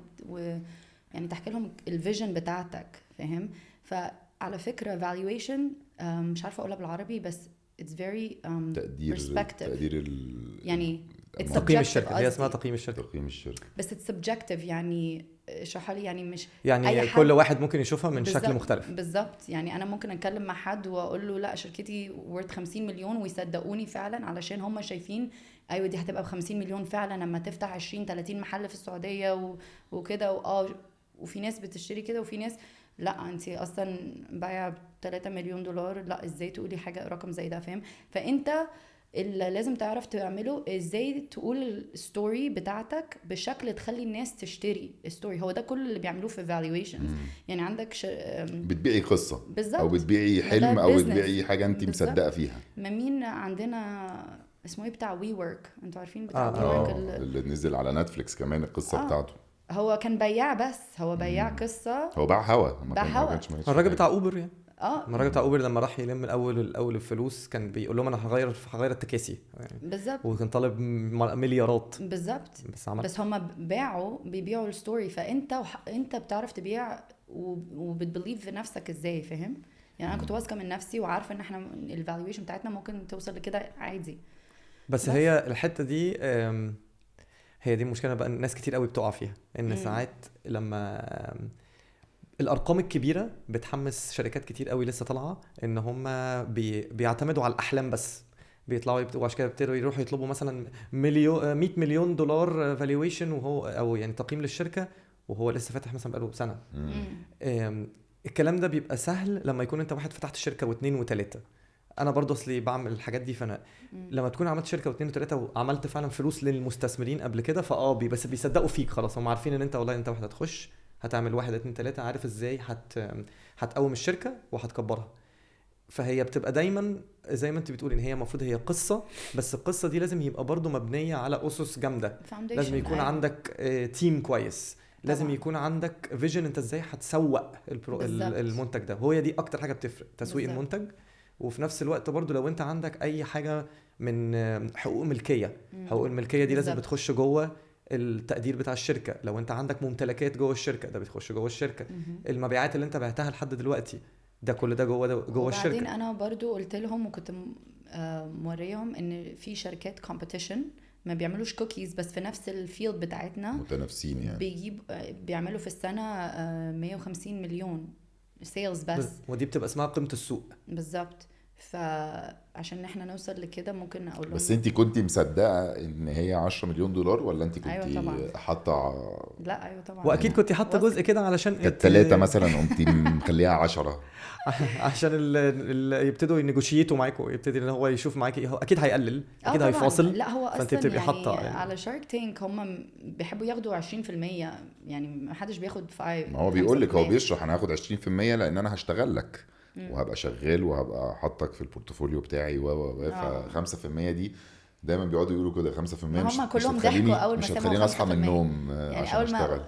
يعني تحكي لهم الفيجن بتاعتك، فاهم؟ فعلى فكرة valuation مش عارفة اقولها بالعربي بس it's very تقدير يعني it's تقييم subjective الشركه. هي اسمها قصدي. تقييم الشركه. تقييم الشركه. بس it's subjective يعني اشرحها لي يعني مش يعني أي كل حد- واحد ممكن يشوفها من شكل بالظبط- مختلف. بالظبط. يعني انا ممكن اتكلم مع حد واقول له لا شركتي worth 50 مليون ويصدقوني فعلا علشان هم شايفين ايوه دي هتبقى ب50 مليون فعلا لما تفتح 20-30 محل في السعوديه وكده وفي ناس بتشتري كده وفي ناس لا انت اصلا بايعه ب3 مليون دولار، لا ازاي تقولي حاجه رقم زي ده، فاهم؟ فانت اللي لازم تعرف تعمله ازاي تقول الستوري بتاعتك بشكل تخلي الناس تشتري الستوري. هو ده كل اللي بيعملوه في valuations. يعني عندك بتبيعي قصه بالظبط. او بتبيعي حلم ده او business. بتبيعي حاجه انت بالظبط. مصدقه فيها. ما مين عندنا اسمه ايه بتاع وي ورك، انتوا عارفين بتاع وي اه ورك اللي نزل على نتفليكس كمان القصه بتاعته. هو كان بياع بس هو بياع قصه. هو باع هوا، ما باع كان- هوا. ما كانش ماشي الراجل حاجة. بتاع اوبر يعني الراجل بتاع اه اوبر لما راح يلم الاول الفلوس كان بيقول لهم انا هغير التكاسي يعني. بالظبط وكان طالب مليارات بالظبط. بس عمل. بس هما بيبيعوا الستوري. فانت انت بتعرف تبيع وبتبليف في نفسك ازاي، فاهم؟ يعني انا كنت واثقه من نفسي وعارفه ان احنا الفالويشن بتاعتنا ممكن توصل لكده عادي. بس هي الحته دي هي دي المشكله بقى الناس كتير قوي بتقع فيها ان ساعات لما الارقام الكبيره بتحمس شركات كتير قوي لسه طالعه ان هم بيعتمدوا على الاحلام بس. بيطلعوا عشان كده بيبتدوا يروحوا يطلبوا مثلا 100 مليون دولار فالويشن وهو او يعني تقييم للشركه وهو لسه فاتح مثلا بقاله سنه. الكلام ده بيبقى سهل لما يكون انت واحد فتحت شركه واثنين وثلاثه. انا برضو اصلي بعمل الحاجات دي. فانا لما تكون عملت شركه واثنين وثلاثه وعملت فعلا فلوس للمستثمرين قبل كده بس بيصدقوا فيك خلاص. هم عارفين ان انت والله انت واحد هتخش هتعمل 1 2 3 عارف ازاي هتقوم الشركه وهتكبرها. فهي بتبقى دايما زي ما انت بتقولي ان هي المفروض هي قصه، بس القصه دي لازم يبقى برضو مبنيه على اسس جامده. لازم يكون عندك تيم كويس. لازم طبعا. يكون عندك فيجن انت ازاي هتسوق المنتج ده. وهي دي اكتر حاجه بتفرق، تسويق بالزبط. المنتج. وفي نفس الوقت برضو لو انت عندك اي حاجه من حقوق ملكيه، حقوق الملكيه دي لازم بالزبط. بتخش جوه التقدير بتاع الشركه. لو انت عندك ممتلكات جوه الشركه ده بتخش جوه الشركه. المبيعات اللي انت بعتها لحد دلوقتي ده كل ده جوه الشركه. وبعدين انا برضو قلت لهم وكنت موريهم ان في شركات كومبيتيشن ما بيعملوش كوكيز بس في نفس الفيلد بتاعتنا متنافسين يعني بيعملوا في السنه 150 مليون سيلز بس. ودي بتبقى اسمها قيمه السوق. بالظبط. فعشان احنا نوصل لكده ممكن اقول لهم. بس انت كنتي مصدقه ان هي 10 مليون دولار ولا انت كنتي أيوة طبعاً. حاطه لا ايوه طبعا. واكيد كنت حاطه جزء كده علشان كانت 3 مثلا قمتي مخليها 10؟ عشان يبتدوا ينيجوشيتوا معاكوا، يبتدي ان هو يشوف معاكي، هو اكيد هيقلل، اكيد طبعاً. هيفاصل. لا هو فانت اصلا بتبقي يعني حاطه يعني. على شارك تانك هم بيحبوا ياخدوا 20%، يعني ما حدش بياخد 5. ما هو بيقول لك، هو بيشرح انا هاخد 20% لان انا هشتغل لك وهبقى شغال وهبقى حاطك في البورتفوليو بتاعي ف 5% دي دايما بيقعدوا يقولوا كده 5% هم كلهم ضحكوا اول ما مش سمعوا هتخليني اصحى من 5%. النوم يعني عشان اشتغل.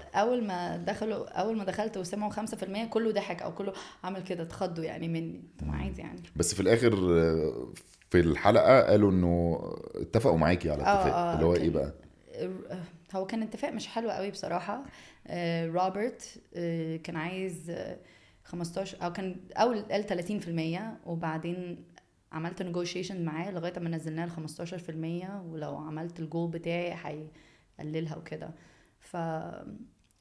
اول ما دخلت وسمعوا 5% كله ضحك او كله عمل كده اتخضوا يعني مني. طب عادي يعني. بس في الاخر في الحلقه قالوا انه اتفقوا معاكي على اتفاق اللي هو ايه بقى؟ هو كان اتفاق مش حلو قوي بصراحه. روبرت كان عايز 15 او كان اول قال 30%، وبعدين عملت نيجوشيشن معاه لغايه ما نزلناها ل 15%، ولو عملت الجول بتاعي هيقللها وكده.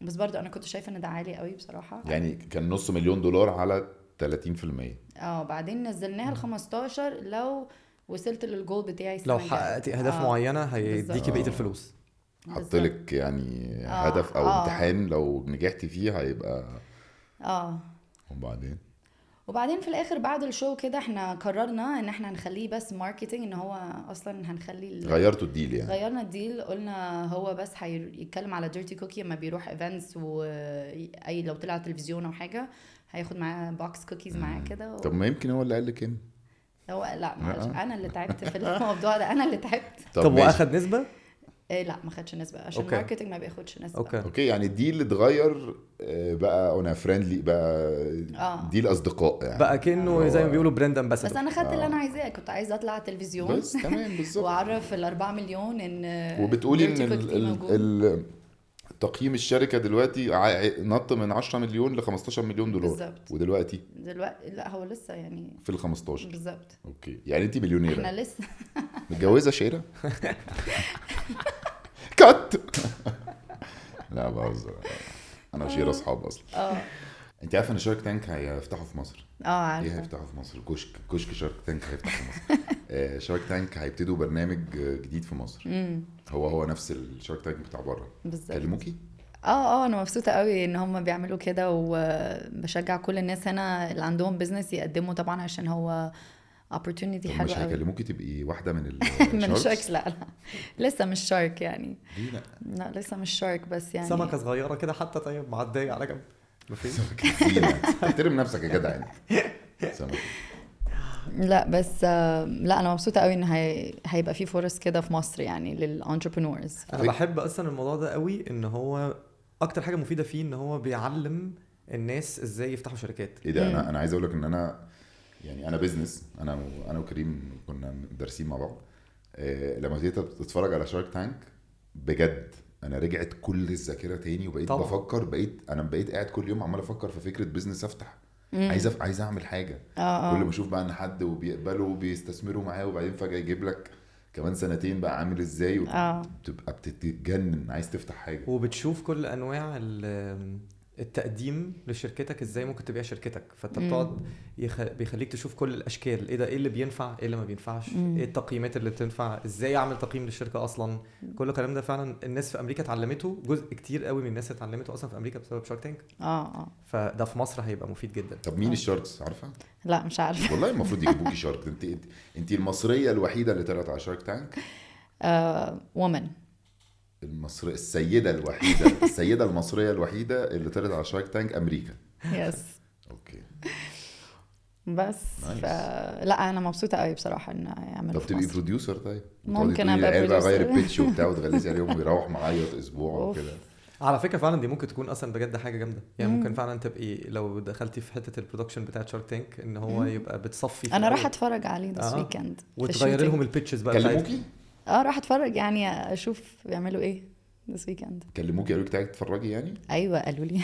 بس برضو انا كنت شايفه ان ده عالي قوي بصراحه. يعني كان نص مليون دولار على 30%. بعدين نزلناها ل 15 لو وصلت للجول بتاعي السنه لو الجاية. حققتي اهداف معينه هيديكي بقيه الفلوس. حط لك يعني هدف او امتحان لو نجحتي فيه هيبقى وبعدين في الاخر بعد الشو كده احنا قررنا ان احنا هنخليه بس ماركتينج، ان هو اصلا هنخلي غيرتوا الديل يعني. غيرنا الديل، قلنا هو بس هيتكلم على ديرتي كوكي لما بيروح ايفنتس، واي لو طلع تلفزيون او حاجه هياخد معاه بوكس كوكيز معاه كده طب ما يمكن هو اللي قال لك هو لا انا اللي تعبت في الموضوع ده، انا اللي تعبت. طب واخد نسبه؟ لا ما خدش نسبه عشان الماركتنج ما بياخدش نسبه. اوكي يعني الديل اللي اتغير بقى انا فريندلي بقى ديل اصدقاء يعني بقى كأنه زي ما بيقولوا براند امباسادور. بس انا خدت اللي انا عايزاه، كنت عايزه اطلع على التلفزيون بس تمام بالظبط واعرف ال4 مليون ان وبتقولي ان تقييم الشركه دلوقتي نط من 10 مليون ل 15 مليون دولار بالزبط. ودلوقتي لا هو لسه يعني في ال 15 بالظبط. اوكي يعني انت مليونيره. احنا لسه متجوزه شيره كات لا بهزر، انا وشيره اصحاب اصلا. انت عارفه ان شارك تانك هيفتحوا في مصر؟ عارفه. ايه هيفتحوا في مصر؟ كشك شارك تانك هيفتح في مصر. شارك تانك هيبتدوا برنامج جديد في مصر. هو نفس الشارك تانك بتاع بره. كلموكي؟ انا مبسوطه قوي ان هم بيعملوا كده، وبشجع كل الناس هنا اللي عندهم بيزنس يقدموا طبعا عشان هو opportunity حلوه مش قوي. هيكلموكي تبقي واحده من من الشاركس؟ لا لسه مش شارك يعني. لا لسه مش شارك بس يعني سمكه صغيره كده حتى. طيب معديه على جنب تحترم نفسك يا جدع انت. لا بس لا انا مبسوطه قوي ان هيبقى في فرص كده في مصر يعني للانتربرينورز. انا بحب اصلا الموضوع ده قوي، ان هو اكتر حاجه مفيده فيه ان هو بيعلم الناس ازاي يفتحوا شركات. ايه ده؟ انا عايز اقول لك ان انا بيزنس، انا وكريم كنا دارسين مع بعض. لما جيت اتفرج على شارك تانك بجد انا رجعت كل الذاكره تاني، وبقيت طبعا. بفكر بقيت قاعد كل يوم عمال افكر في فكره بيزنس افتح. عايز اعمل حاجه. كل ما اشوف بقى ان حد وبيقبلوا وبيستثمروا معاه، وبعدين فجاه يجيب لك كمان سنتين بقى عامل ازاي، وتبقى بتتجنن عايز تفتح حاجه. وبتشوف كل انواع التقديم لشركتك ازاي ممكن تبيع شركتك، فانت بتقعد بيخليك تشوف كل الاشكال، ايه اللي بينفع، ايه اللي ما بينفعش، ايه التقييمات اللي بتنفع، ازاي اعمل تقييم للشركه اصلا. كل الكلام ده فعلا الناس في امريكا اتعلمته، جزء كتير قوي من الناس اتعلمته اصلا في امريكا بسبب شارك تانك. فده في مصر هيبقى مفيد جدا. طب مين الشاركس عارفه؟ لا مش عارفه والله المفروض يجيبوكي شارك. انت المصريه الوحيده اللي طلعت على شارك تانك. وومن السيده المصريه الوحيده اللي طلعت على شارك تانك امريكا. يس اوكي بس لا انا مبسوطه قوي بصراحه ان يعملوا. طب تبقي بروديوسر؟ طيب ممكن ابقى بروديوسر، غير البيتش وبتاع وتغلسي عليهم ويروح معايط اسبوع وكده. على فكره فعلا دي ممكن تكون اصلا بجد حاجه جامده يعني. ممكن فعلا تبقي لو دخلتي في حته البرودكشن بتاعه شارك تانك ان هو يبقى بتصفي. انا راح اتفرج عليه this weekend وتغير لهم البيتشز بقى. كلموكي؟ راح اتفرج يعني اشوف بيعملوا ايه this weekend. كلموكي قالوا لك تعالي تتفرجي يعني؟ ايوه قالوا لي.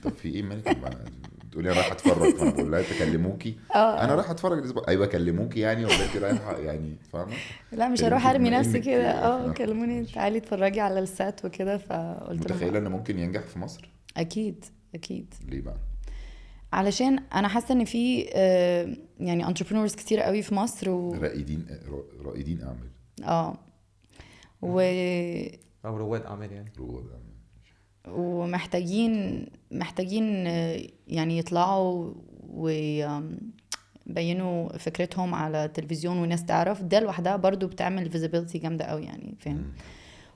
طب في ايه مالك تقولي انا رايح اتفرج؟ فانا بقول لها تكلموكي انا رايح اتفرج الاسبوع. ايوه كلموكي يعني ولا انت رايحه يعني فاهمه؟ لا مش هروح ارمي نفسي كده. كلموني تعالي اتفرجي على السات وكده. فقلت متخيله ان ممكن ينجح في مصر؟ اكيد. ليه بقى؟ علشان انا حاسه ان في يعني entrepreneurs كتير قوي في مصر رائدين اعمال و او رواد اعمال يعني. رواد اعمال. ومحتاجين يعني يطلعوا ويبينوا فكرتهم على التلفزيون والناس تعرف. ده لوحدها برضو بتعمل visibility جامدة قوي يعني فاهم.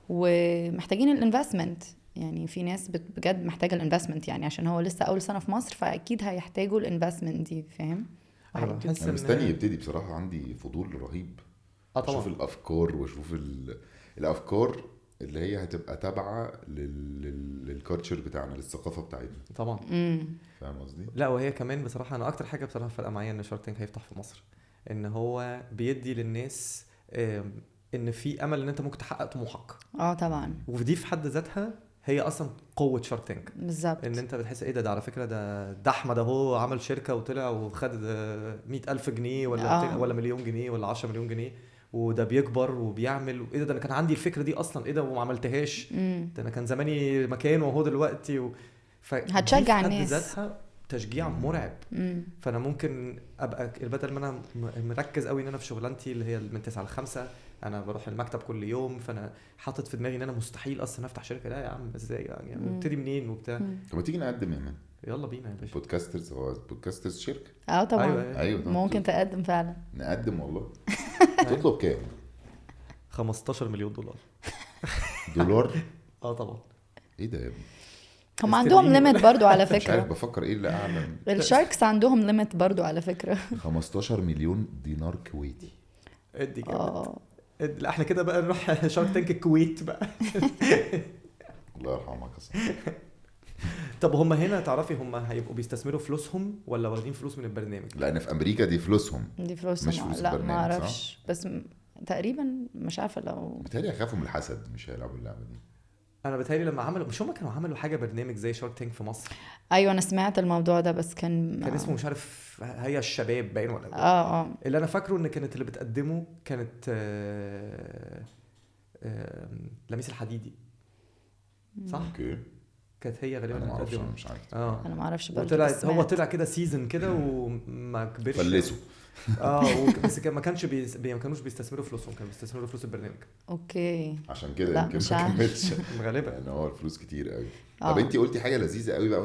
ومحتاجين الانفستمنت يعني في ناس بجد محتاجة الانفستمنت يعني عشان هو لسه اول سنة في مصر فاكيد هيحتاجوا الانفستمنت دي فاهم. انا بحس انا مستني يبتدي بصراحة، عندي فضول رهيب طبعا اشوف الافكار واشوف الافكار اللي هي هتبقى تابعه للكالتشر بتاعنا، للثقافه بتاعتنا طبعا. فاهم قصدي؟ لا وهي كمان بصراحه انا اكتر حاجه بصراحه فارقه معايا ان شارك تانك هيفتح في مصر، ان هو بيدي للناس ان في امل ان انت ممكن تحقق طموحك. طبعا. ودي في حد ذاتها هي اصلا قوه شارك تانك بالظبط. ان انت بتحس ايه ده على فكره ده احمد اهو عمل شركه وطلع وخد 100,000 جنيه ولا ولا مليون جنيه ولا 10 مليون جنيه وده بيكبر وبيعمل ايه ده انا كان عندي الفكره دي اصلا ايه ده وما عملتهاش ده انا كان زماني مكانه وهو دلوقتي هتشجع الناس ذاتها تشجيع مرعب. فانا ممكن ابقى بدل ما انا مركز قوي ان انا في شغلانتي اللي هي من 9 ل 5 انا بروح المكتب كل يوم، فانا حاطط في دماغي ان انا مستحيل اصلا افتح شركه. لا يا عم ازاي يعني ابتدي منين وبتاع. طب ما تيجي نقدم يا مان، يلا بينا يا باشا. بودكاسترز، هو بودكاسترز شركه. طبعا. ايوه ممكن تقدم فعلا. نقدم والله. تطلب كام؟ 15 مليون دولار. دولار؟ طبعا. ايه ده يا ابني؟ هم عندهم ليميت برضو على فكره. مش عارف بفكر ايه اللي اعلى. الشاركس عندهم ليميت برضو على فكره. 15 مليون دينار كويتي. ادي جامد. لا احنا كده بقى نروح شارك تانك الكويت بقى. الله يرحمك يا صاحبي. طب هم هنا تعرفي هم هيبقوا بيستثمروا فلوسهم ولا واخدين فلوس من البرنامج؟ لان في امريكا دي فلوسهم مش فلوس لا ما اعرفش بس تقريبا مش عارفه. لو بتهيألي هيخافوا من الحسد مش هيلعبوا اللعبه دي. انا بتهيألي لما عملوا مش هم كانوا عملوا حاجه برنامج زي شارك تانك في مصر. ايوه انا سمعت الموضوع ده بس كان اسمه مش عارف هي الشباب باين ولا اللي انا فاكره ان كانت اللي بتقدمه كانت لميس الحديدي صح. اوكي كانت هي غالبا انا مش عارف. انا ما اعرفش برضه. هو طلع كده سيزن كده وما كبرش فلسوا. بس ما كانوش بيستثمروا فلوسهم، كانوا بيستثمروا فلوس البرنامج. اوكي عشان كده يمكن ما كملتش غالبا لان هو الفلوس كتير قوي. طب انت قلتي حاجه لذيذه قوي بقى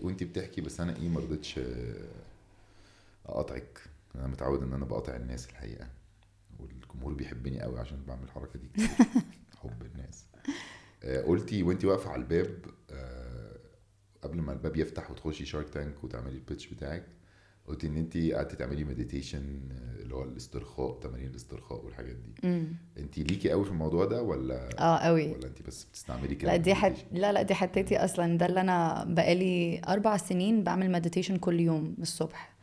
وانت بتحكي بس انا ما رضيتش اقاطعك. انا متعود ان انا بقاطع الناس الحقيقه والجمهور بيحبني قوي عشان بعمل الحركه دي كتير. حب الناس. قلتي وانت واقفه على الباب قبل ما الباب يفتح وتخشي شارك تانك وتعملي البيتش بتاعك، قلتي ان انت قعدتي تعملي ميديتيشن اللي هو الاسترخاء، تمارين الاسترخاء والحاجات دي. انت ليكي قوي في الموضوع ده ولا قوي ولا انت بس بتستعملي كده؟ لا دي حتتي اصلا. ده اللي انا بقالي 4 سنين بعمل ميديتيشن كل يوم الصبح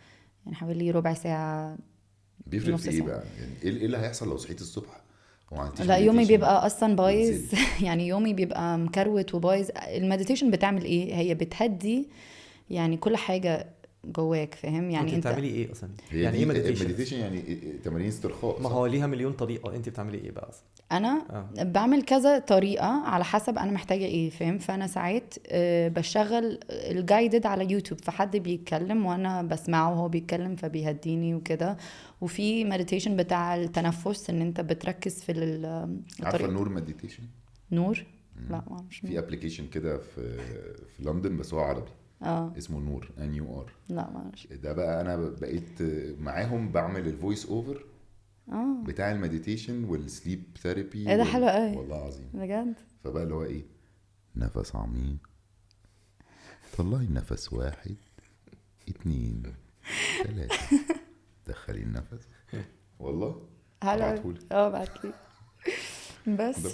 يعني حوالي ربع ساعه. بيفرق في ايه بقى يعني ايه اللي هيحصل لو صحيت الصبح؟ لا يومي بيبقى اصلا بايظ. يعني يومي بيبقى مكروت وبايظ. المديتيشن بتعمل ايه؟ هي بتهدي يعني كل حاجه جواك فاهم يعني. انت بتعملي ايه اصلا؟ يعني ايه مديتيشن؟ يعني تمارين استرخاء. ما هو ليها مليون طريقه. انت بتعملي ايه بقى اصلا؟ انا بعمل كذا طريقه على حسب انا محتاجه ايه فاهم. فانا ساعات بشغل الجايدد على يوتيوب فحد بيتكلم وانا بسمعه وهو بيتكلم فبيهديني وكده. وفي مديتيشن بتاع التنفس ان انت بتركز في عارفه النور مديتيشن؟ نور؟ لا مش في ابلكيشن كده في لندن بس هو عربي اسمه نور NUR. لا ماشي. ده بقى انا بقيت معاهم بعمل الفويس اوفر بتاع المديتيشن والسليب ثيرابي. ايه ده حلو قوي والله العظيم بجد. فبقى اللي هو ايه، نفس عميق، طلعي النفس 1 2 3 دخلي النفس. والله حلو. بعتلي بس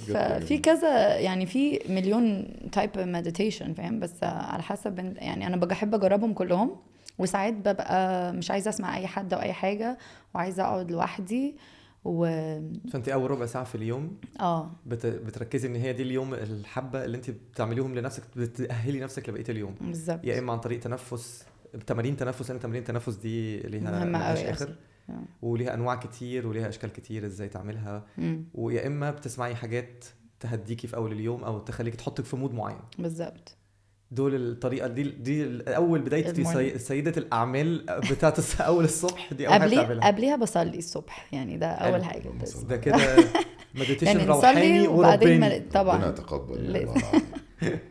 في كذا يعني في مليون تايب مديتيشن فاهم. بس على حسب يعني انا بحب اجربهم كلهم. وساعات ببقى مش عايزه اسمع اي حد او اي حاجه وعايزه اقعد لوحدي فانت اول ربع ساعه في اليوم بتركزي ان هي دي اليوم الحبه اللي انت بتعمليهم لنفسك بتأهلي نفسك لبقيه اليوم بالظبط. يا اما عن طريق تنفس، تمارين تنفس. لان تمارين التنفس دي ليها ملهاش اخر وليها انواع كتير وليها اشكال كتير ازاي تعملها. ويا اما بتسمعي حاجات تهديكي في اول اليوم او تخليكي تحطك في مود معين. بالظبط. دول الطريقه دي اول بدايه المورنينج. سيده الاعمال بتاعت اول الصبح، دي اول حاجه بتعملها. قبليها بصلي الصبح، يعني ده اول حلو. حاجه اللهم بس. صل ده كده مديتيشن يعني روحاني نصلي وبعدين ورباني. طبعا ربنا يتقبل لازم. والله العظيم.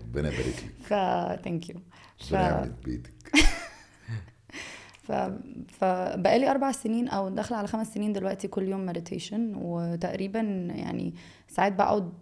ربنا يبارك لك، ثانك يو. ربنا يعمل بيتك. فبقالي 4 سنين او داخله على 5 سنين دلوقتي كل يوم مديتيشن، وتقريبا يعني ساعات بقعد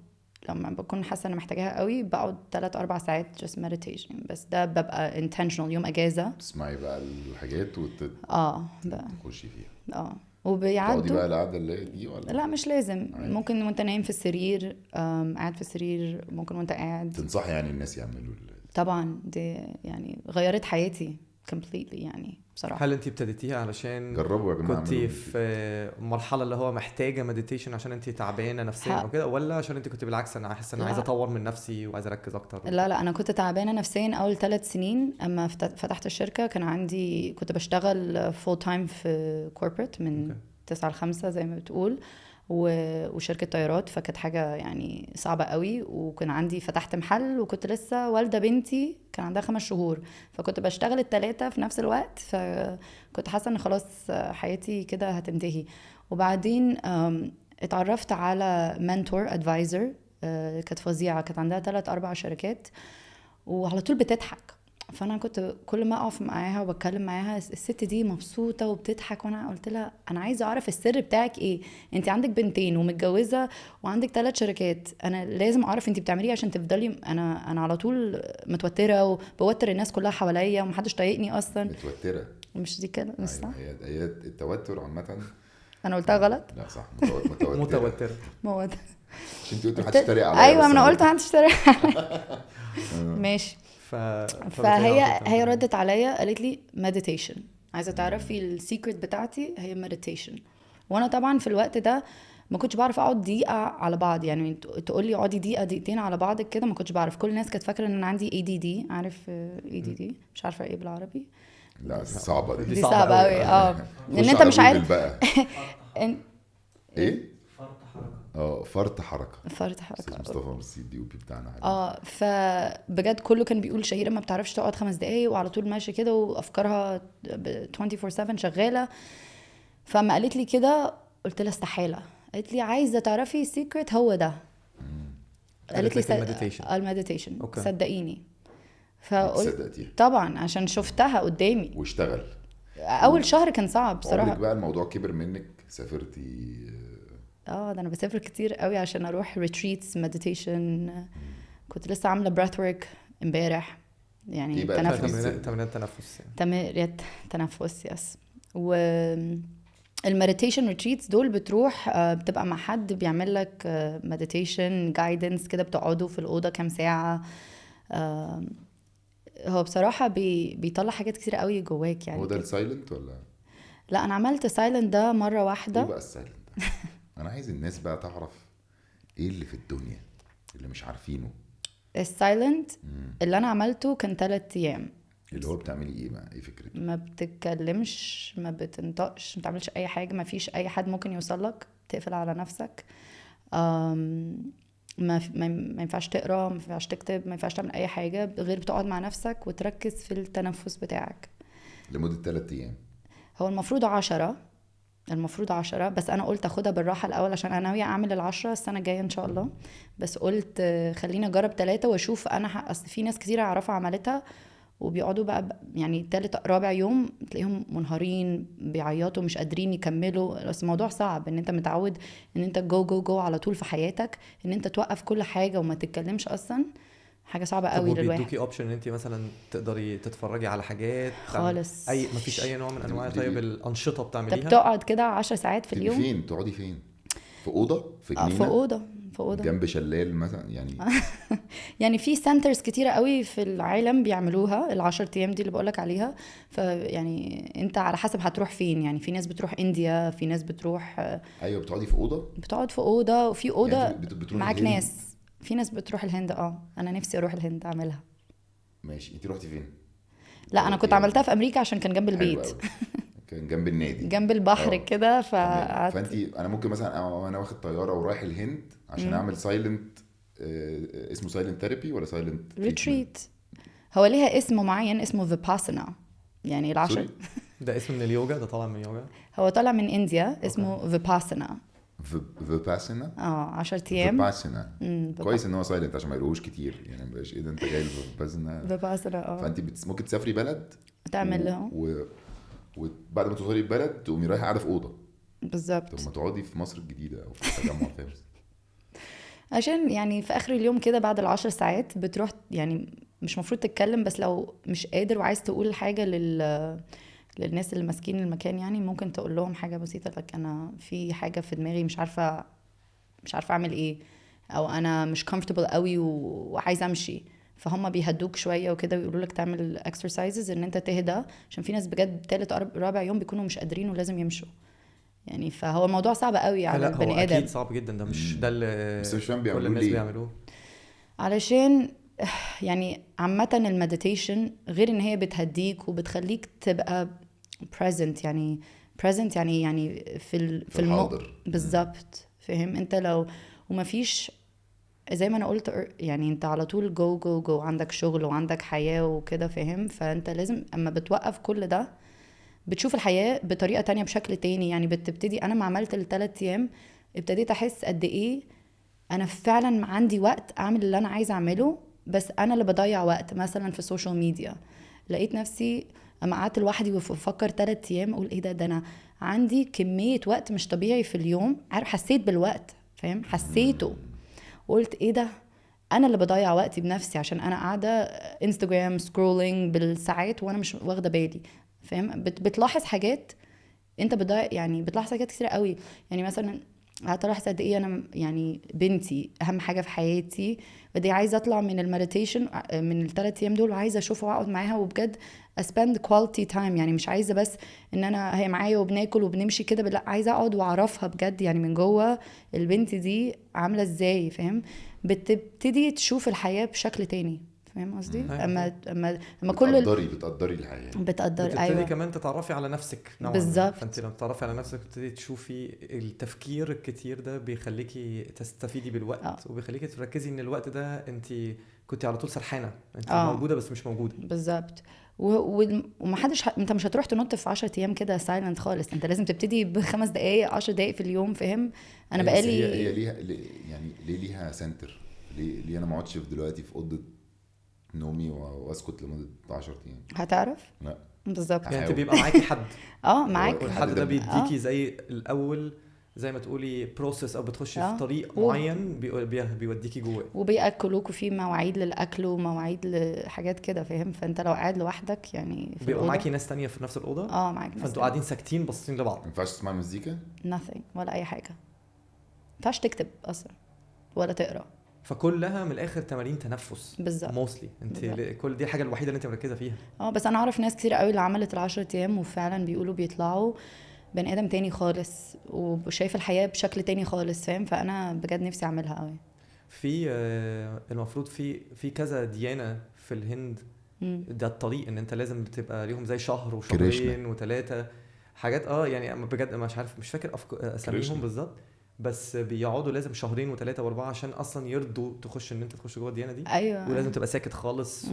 لما بكون حاسه انا محتاجاها قوي بقعد 3-4 ساعات just meditation، بس ده ببقى intentional يوم اجازه. تسمعي بقى الحاجات وتخشي فيها. تقعدي وبيعدوا بقى القعده اللي دي ولا لا مش لازم، عادي. ممكن وانت نايم في السرير، قاعد في السرير، ممكن وانت قاعد. تنصحي يعني الناس يعملوا طبعا دي يعني غيرت حياتي completely يعني بصراحه. هل انت ابتديتيها علشان جربوا يا جماعه كنتي اعملوا في مرحله اللي هو محتاجه مديتيشن عشان انت تعبانه نفسيا او كده، ولا عشان انت كنت بالعكس انا حاسه ان لا. عايزه اطور من نفسي وعايزه اركز اكتر؟ لا انا كنت تعبانه نفسيا اول 3 سنين. اما فتحت الشركه كنت بشتغل فول تايم في كوربريت من 9 ل 5 زي ما بتقول، وشركه طيارات، فكانت حاجه يعني صعبه قوي. وكان عندي فتحت محل، وكنت لسه والده بنتي كان عندها 5 شهور، فكنت بشتغل ال3 في نفس الوقت، فكنت حاسه ان خلاص حياتي كده هتنتهي. وبعدين اتعرفت على منتور ادفايزر، كانت فظيعه، كانت عندها 3-4 شركات وعلى طول بتضحك. فانا كنت كل ما اقف معاها وبتكلم معاها الست دي مبسوطه وبتضحك، وانا قلت لها انا عايزه اعرف السر بتاعك ايه، انت عندك بنتين ومتجوزه وعندك 3 شركات، انا لازم اعرف انت بتعملي عشان تفضلي. انا على طول متوتره وبوتر الناس كلها حواليا ومحدش طايقني اصلا. متوتره؟ مش دي كده مش صح؟ هي التوتر عامه. انا قلتها غلط؟ لا صح، متوتره. متوتره. موت. عشان انت قلتي محدش يتريق عليا. ايوه انا قلت محدش يتريق. ماشي. فهي ردت عليا قالت لي مديتيشن، عايزه تعرفي السيكريت بتاعتي هي مديتيشن. وانا طبعا في الوقت ده ما كنتش بعرف اقعد دقيقه على بعض، يعني تقول لي اقعدي دقيقه دقيقتين على بعض كده، ما كنتش بعرف. كل الناس كانت فاكره ان انا عندي ADD. عارف ADD؟ مش عارفه ايه بالعربي. لا صعبه دي صعبه قوي. ان انت مش عارف ايه فرط حركه. فرط حركه. مصطفى مرسي الديوبي بتاعنا. فبجد كله كان بيقول شهيرة ما بتعرفش تقعد 5 دقايق وعلى طول ماشي كده وافكارها 24/7 شغاله. فما قالت لي كده قلت لها استحاله. قالت لي عايزه تعرفي السيكريت هو ده. قالت لي المديتيشن. صدقيني. فقلت طبعا عشان شفتها قدامي واشتغل. اول شهر كان صعب بصراحه. عمرك بقى الموضوع كبر منك؟ سافرتي؟ ده انا بسافر كتير قوي عشان اروح ريتريتس مديتيشن. كنت لسه عامله براث ورك امبارح، يعني تمرينات تنفس. تمرينات تنفس يس. والمديتيشن ريتريتس دول بتروح بتبقى مع حد بيعمل لك مديتيشن جايدنس كده، بتقعدوا في الاوضه كام ساعه. هو بصراحه بيطلع حاجات كتير قوي جواك يعني. هو ده السايلنت ولا؟ لا انا عملت سايلنت ده مره واحده. ايه بقى السايلنت ده؟ انا عايز الناس بقى تعرف ايه اللي في الدنيا اللي مش عارفينه. السايلنت اللي انا عملته كان 3 ايام. اللي هو بتعملي ايه بقى؟ ايه فكرته؟ ما بتتكلمش، ما بتنطقش، ما بتعملش اي حاجه، ما فيش اي حد ممكن يوصلك، تقفل على نفسك. ما ينفعش تقرا، ما ينفعش تكتب، ما ينفعش تعمل اي حاجه غير بتقعد مع نفسك وتركز في التنفس بتاعك لمده 3 ايام. هو المفروض 10، بس انا قلت اخدها بالراحه الاول عشان انا ناويه اعمل ال10 السنه الجايه ان شاء الله. بس قلت خليني اجرب 3 واشوف. انا اصل في ناس كتير اعرفها عملتها وبيقعدوا بقى يعني 3-4 يوم تلاقيهم منهارين بيعيطوا مش قادرين يكملوا. بس الموضوع صعب ان انت متعود ان انت جو على طول في حياتك، ان انت توقف كل حاجه وما تتكلمش اصلا. حاجه صعبه قوي للواحد. بيدوكي اوبشن ان انت مثلا تقدري تتفرجي على حاجات خالص؟ مفيش اي نوع من انواع طيب الانشطه بتعمليها؟ انت بتقعد كده 10 ساعات في اليوم. فين تقعدي؟ فين؟ في اوضه؟ في جنينه؟ في اوضه جنب شلال مثلا يعني؟ يعني في سنترز كتيره قوي في العالم بيعملوها ال10 ايام دي اللي بقولك عليها. فيعني انت على حسب هتروح فين. يعني في ناس بتروح انديا، في ناس بتروح ايوه بتقعدي في اوضه. بتقعد في اوضه، وفي اوضه يعني معاك ناس. في ناس بتروح الهند. انا نفسي اروح الهند اعملها. ماشي. انت روحتي فين؟ لا انا كنت عملتها في امريكا عشان كان جنب البيت. كان جنب النادي جنب البحر كده. فانت انا ممكن مثلا انا واخد طياره ورايح الهند عشان اعمل سايلنت. اسمه سايلنت ثيرابي ولا سايلنت ريتريت؟ هو ليها اسم معين اسمه فيباسانا، يعني العشر. سوري؟ ده اسم من اليوجا، ده طالع من اليوجا. هو طالع من انديا، اسمه فيباسانا. فيباسانا. 10 ايام. فيباسانا. كويس ان هو سايلنت عشان ما يقولوش كتير، يعني مبقاش ايه ده انت جاي فيباسانا. فيباسانا فانت ممكن تسافري بلد تعمل له وبعد ما توصلي البلد تقومي رايحه قاعده في اوضه. بالظبط. طب ما تقعدي في مصر الجديده او في التجمع الخامس. عشان يعني في اخر اليوم كده بعد 10 ساعات بتروح، يعني مش مفروض تتكلم، بس لو مش قادر وعايز تقول حاجه للناس اللي ماسكين المكان، يعني ممكن تقول لهم حاجه بسيطه، لك انا في حاجه في دماغي مش عارفه اعمل ايه، او انا مش comfortable قوي وعايزه امشي. فهم بيهدوك شويه وكده ويقولوا لك تعمل exercises ان انت تهدى، عشان في ناس بجد تالت رابع يوم بيكونوا مش قادرين ولازم يمشوا يعني. فهو الموضوع صعب قوي على لا البني هو ادم. اكيد صعب جدا، ده مش ده اللي بس مش فاهم كل بيعملوه الناس ليه. بيعملوه. علشان يعني عامة المديتيشن غير ان هي بتهديك وبتخليك تبقى present، يعني present يعني في الحاضر. بالظبط. فاهم انت لو وما فيش زي ما انا قلت، يعني انت على طول جو عندك شغل وعندك حياة وكده، فاهم؟ فانت لازم اما بتوقف كل ده بتشوف الحياة بطريقة تانية بشكل تاني. يعني بتبتدي، انا ما عملت ال3 ايام ابتديت احس قد ايه انا فعلا عندي وقت اعمل اللي انا عايزه اعمله، بس انا اللي بضيع وقت مثلا في السوشيال ميديا. لقيت نفسي اما قعدت لوحدي وفكر 3 ايام اقول ايه ده انا عندي كميه وقت مش طبيعي في اليوم. عارف، حسيت بالوقت، فاهم؟ حسيته وقلت ايه ده، انا اللي بضيع وقتي بنفسي عشان انا قاعده انستجرام سكرولينج بالساعات وانا مش واخده بالي. فاهم؟ بتلاحظ حاجات انت بتضيع، يعني بتلاحظ حاجات كتير قوي. يعني مثلا هتلاحظ قد ايه انا يعني بنتي اهم حاجه في حياتي، بدي عايزه اطلع من المديتيشن من ال3 ايام دول وعايزه اشوفها واقعد معاها وبجد اسبند كواليتي تايم. يعني مش عايزه بس ان انا هي معايا وبناكل وبنمشي كده، لا عايزه اقعد واعرفها بجد يعني من جوه البنت دي عامله ازاي. فاهم؟ بتبتدي تشوف الحياه بشكل تاني. فاهم قصدي؟ اما كل بتقدري الحياه. بتقدر. بتبتدي ايوه كمان تتعرفي على نفسك نوعا ما. بالظبط. فانت لما تتعرفي على نفسك بتبتدي تشوفي التفكير الكتير ده بيخليكي تستفيدي بالوقت وبيخليكي تركزي ان الوقت ده انت كنت على طول سرحانه، انت موجوده بس مش موجوده. بالظبط. ومحدش انت مش هتروح تنط في 10 ايام كده سايلنت خالص، انت لازم تبتدي ب5 دقايق 10 دقايق في اليوم. فاهم؟ انا بقالي هي ليها يعني ليه ليها سنتر؟ ليه انا ما اقعدش دلوقتي في اوضه نومي واسكت لمده 10 ايام؟ هتعرف. لا بالظبط. يعني انت بيبقى معاكي حد معاك والحد ده بيديكي زي الاول زي ما تقولي بروسيس او بتخشي في طريق معين بيوديكي جواه، وبياكلوكوا في مواعيد للاكل ومواعيد لحاجات كده. فاهم؟ فانت لو قاعد لوحدك يعني في بيبقى معاكي ناس تانية في نفس الاوضه. معاك ناس فانتوا قاعدين ساكتين باصين لبعض. ما ينفعش تسمع مزيكا nothing ولا اي حاجه، ما ينفعش تكتب اصلا ولا تقرا. فكلها من الاخر تمارين تنفس بالظبط. موستلي انت كل دي الحاجه الوحيده اللي انت مركزه فيها. بس انا اعرف ناس كتير قوي اللي عملت ال10 ايام وفعلا بيقولوا بيطلعوا بني ادم تاني خالص وشايف الحياه بشكل تاني خالص. فاهم؟ فانا بجد نفسي اعملها قوي. في المفروض في كذا ديانه في الهند. ده الطريق ان انت لازم بتبقى ليهم زي شهر وشهرين و3 حاجات. يعني بجد مش عارف، مش فاكر اساميهم بالظبط، بس بيقعدوا لازم 2 و3 و4 عشان اصلا يرضوا تخش ان انت تخش جوه الديانه دي. ايوه. ولازم تبقى ساكت خالص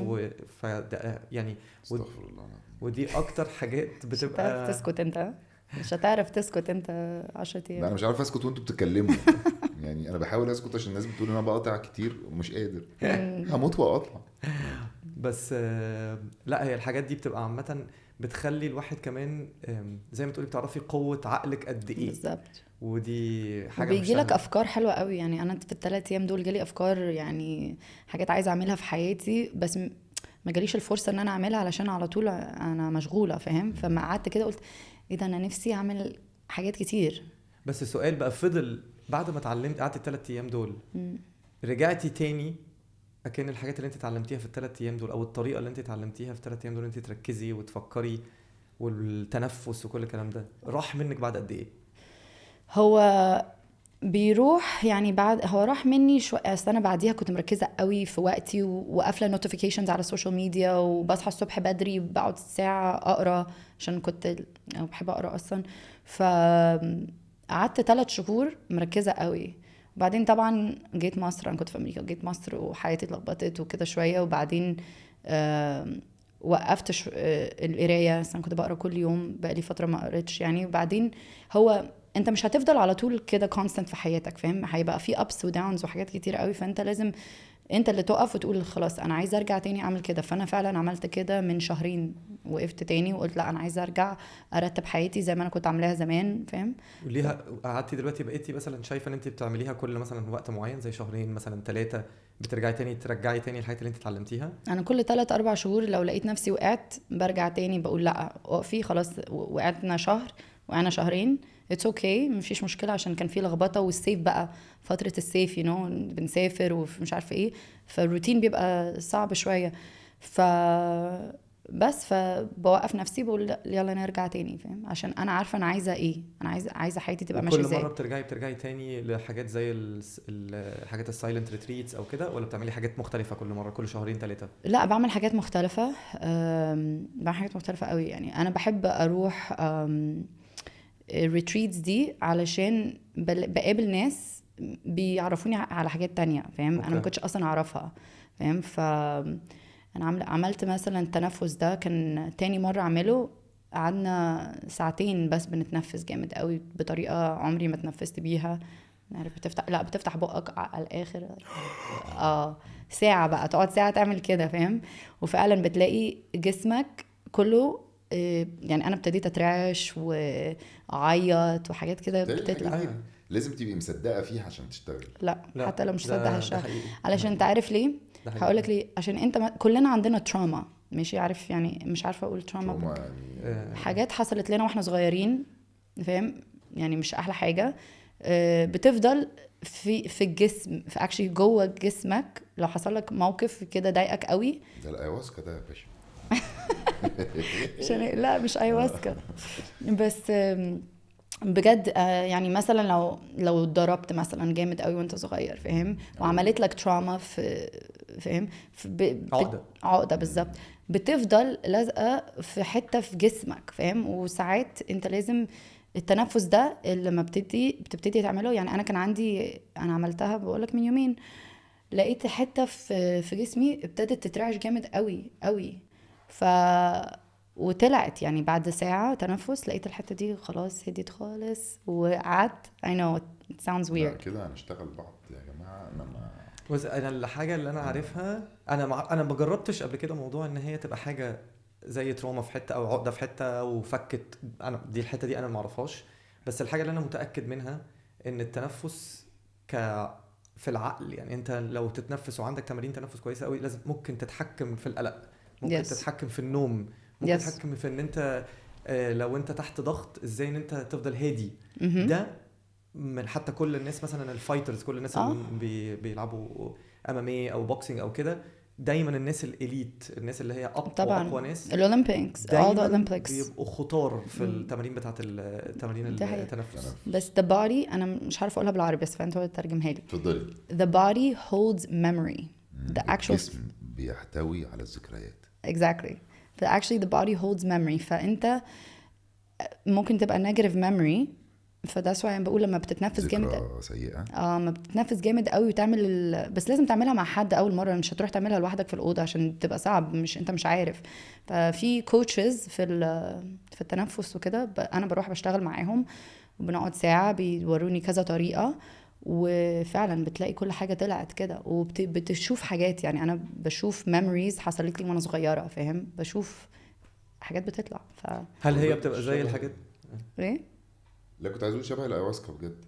يعني استغفر الله. ودي اكتر حاجات بتبقى مش هتعرف تسكت انت، مش هتعرف تسكت انت 10 ايام. لا انا مش عارف اسكت وانتوا بتتكلموا. يعني انا بحاول اسكت عشان الناس بتقول ان انا بقطع كتير ومش قادر، هموت واقطع. بس لا هي الحاجات دي بتبقى عامه بتخلي الواحد كمان زي ما تقولي بتعرفي قوه عقلك قد ايه. بالظبط. ودي حاجه بيجي لك افكار حلوه قوي. يعني انا في ال3 ايام دول جالي افكار، يعني حاجات عايزه اعملها في حياتي بس ما جاليش الفرصه ان انا اعملها علشان على طول انا مشغوله. فاهم؟ فما قعدت كده قلت ايه ده، انا نفسي اعمل حاجات كتير. بس السؤال بقى فضل بعد ما اتعلمت قعدت ال3 ايام دول رجعتي تاني اكن الحاجات اللي انت اتعلمتيها في ال3 ايام دول او الطريقه اللي انت اتعلمتيها في ال3 ايام دول انت تركزي وتفكري والتنفس وكل الكلام ده راح منك بعد قد ايه؟ هو بيروح يعني هو راح مني شويه. اصل انا بعديها كنت مركزه قوي في وقتي وقافله نوتيفيكيشنز على السوشيال ميديا وبصحى الصبح بدري بقعد ساعه اقرا عشان كنت بحب اقرا اصلا. فقعدت 3 شهور مركزه قوي. وبعدين طبعا جيت مصر، انا كنت في امريكا، جيت مصر وحياتي اتلخبطت وكده شويه. وبعدين وقفت القرايه. مثلا كنت بقرا كل يوم، بقالي فتره ما قريتش يعني. وبعدين هو انت مش هتفضل على طول كده كونستنت في حياتك، فاهم؟ هيبقى في ابس وداونز وحاجات كتير قوي، فانت لازم انت اللي تقف وتقول خلاص انا عايزه ارجع تاني اعمل كده. فانا فعلا عملت كده من شهرين، وقفت تاني وقلت لا انا عايزه ارجع ارتب حياتي زي ما انا كنت عاملاها زمان، فاهم؟ وليها قعدتي دلوقتي بقيتي مثلا شايفه ان انت بتعمليها كل مثلا وقت معين زي شهرين مثلا 3 بترجعي تاني الحاجات اللي انت اتعلمتيها؟ انا كل 3-4 شهور لو لقيت نفسي وقعت برجع تاني، بقول لا وقفي خلاص، وقعتنا شهر وقعنا شهرين اتس اوكي مفيش مشكله، عشان كان في لخبطه والسيف بقى فتره السيف بنسافر ومش عارفه ايه، فالروتين بيبقى صعب شويه. بس فبوقف نفسي بقول لا، يلا نرجع تاني، فاهم؟ عشان انا عارفه انا عايزه ايه، انا عايزه حياتي تبقى ماشيه كل ازاي. مره بترجعي تاني لحاجات زي الحاجات السايلنت ريتريتس او كده، ولا بتعملي حاجات مختلفه كل مره كل شهرين 3؟ لا بعمل حاجات مختلفه، بعمل حاجات مختلفه قوي يعني. انا بحب اروح الريتريتس دي علشان بقابل ناس بيعرفوني على حاجات تانية، فاهم؟ انا ما كنتش اصلا اعرفها، فاهم؟ انا عملت مثلا التنفس ده كان تاني مرة اعمله، قعدنا ساعتين بس بنتنفس جامد قوي بطريقة عمري ما تنفست بيها. عارف بتفتح بقك على الاخر ساعة بقى، تقعد ساعة تعمل كده، فاهم؟ وفعلا بتلاقي جسمك كله يعني انا ابتديت اترعش واعيط وحاجات كده بتطلع. لازم تبقي مصدقه فيها عشان تشتغل. لا حتى لو مش مصدق هشتغل، علشان ده تعرف ليه. هقولك ليه، عشان انت كلنا عندنا تراما، ماشي؟ عارف يعني، مش عارفه اقول تراما يعني حاجات حصلت لنا واحنا صغيرين، فاهم؟ يعني مش احلى حاجه بتفضل في الجسم، في اكشلي جوه جسمك. لو حصل لك موقف كده ضايقك قوي، ده الايواسكا ده يا باشا. لا مش ايواسكا بس بجد يعني مثلا لو اتضربت مثلا جامد قوي وانت صغير، فاهم؟ وعملت لك تراما فاهم؟ عقده بالظبط، بتفضل لازقه في حته في جسمك، فاهم؟ وساعات انت لازم التنفس ده اللي لما بتبتدي تعمله. يعني انا كان عندي، انا عملتها بقولك من يومين، لقيت حته في جسمي ابتدت تترعش جامد قوي قوي، وطلعت يعني بعد ساعة تنفس لقيت الحتة دي خلاص هديت خالص وقعدت. I know it sounds weird. كده هنشتغل بعض يا جماعة. انا الحاجة اللي انا عارفها، انا ما جربتش قبل كده موضوع ان هي تبقى حاجة زي تروما في حتة او عقدة في حتة وفكت. انا دي الحتة دي انا ما اعرفهاش، بس الحاجة اللي انا متأكد منها ان التنفس في العقل. يعني انت لو تتنفس وعندك تمارين تنفس كويسة قوي، لازم ممكن تتحكم في القلق، ممكن تتحكم في النوم، ممكن تتحكم في ان انت لو انت تحت ضغط ازاي ان انت تفضل هادي. ده من حتى كل الناس مثلا الفايترز، كل الناس اللي بيلعبوا MMA او بوكسينج او كده، دايما الناس الاليت، الناس اللي هي اقوى ناس، الاولمبيكس بيبقوا خطار في التمارين بتاعت التمارين التنفس. بس the body انا مش عارفه اقولها بالعربي، بس فانت تترجمها لي. اتفضلي. the body holds memory. the actual الجسم بيحتوي على الذكريات. exactly. actually the body holds memory. فانت ممكن تبقى negative memory، فده سواء يعني بقول لما بتتنفس جامد سيئة ما بتتنفس جامد قوي وتعمل بس لازم تعملها مع حد اول مره، مش هتروح تعملها لوحدك في الاوضه عشان تبقى صعب، انت مش عارف. ففي كوتشز في التنفس وكده، انا بروح بشتغل معاهم وبنقعد ساعه بيوروني كذا طريقه، وفعلا بتلاقي كل حاجه طلعت كده، وبتشوف حاجات. يعني انا بشوف memories حصلت لي وانا صغيره، فاهم؟ بشوف حاجات بتطلع. هل هي بتبقى زي الحاجات ايه؟ لا كنت عايز اقول شبه الايواسكا بجد،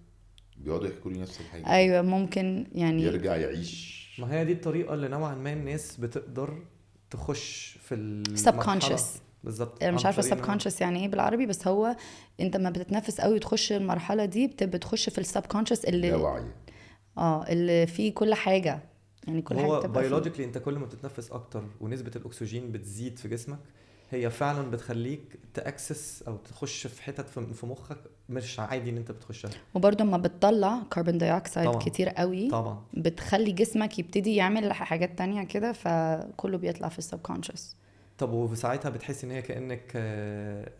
بيقعدوا يحكوا لي نفس الحاجه. ايوه ممكن يعني يرجع يعيش. ما هي دي الطريقه اللي نوعا ما الناس بتقدر تخش في المرحله بالظبط. انا مش عارفه subconscious يعني ايه بالعربي، بس هو انت ما بتتنفس قوي وتخش المرحله دي بتخش في السبكونشس اللي لاوعي اللي فيه كل حاجه، يعني كل حاجه بتبقى بيولوجيكلي. انت كل ما بتتنفس اكتر ونسبه الاكسجين بتزيد في جسمك، هي فعلا بتخليك تاكسس او تخش في حتت في مخك مش عادي ان انت بتخشها. وبرضه لما بتطلع كربون دايوكسيد كتير قوي طبعا بتخلي جسمك يبتدي يعمل حاجات تانية كده، فكله بيطلع في السبكونشس. طب وفي ساعتها بتحس ان هي كانك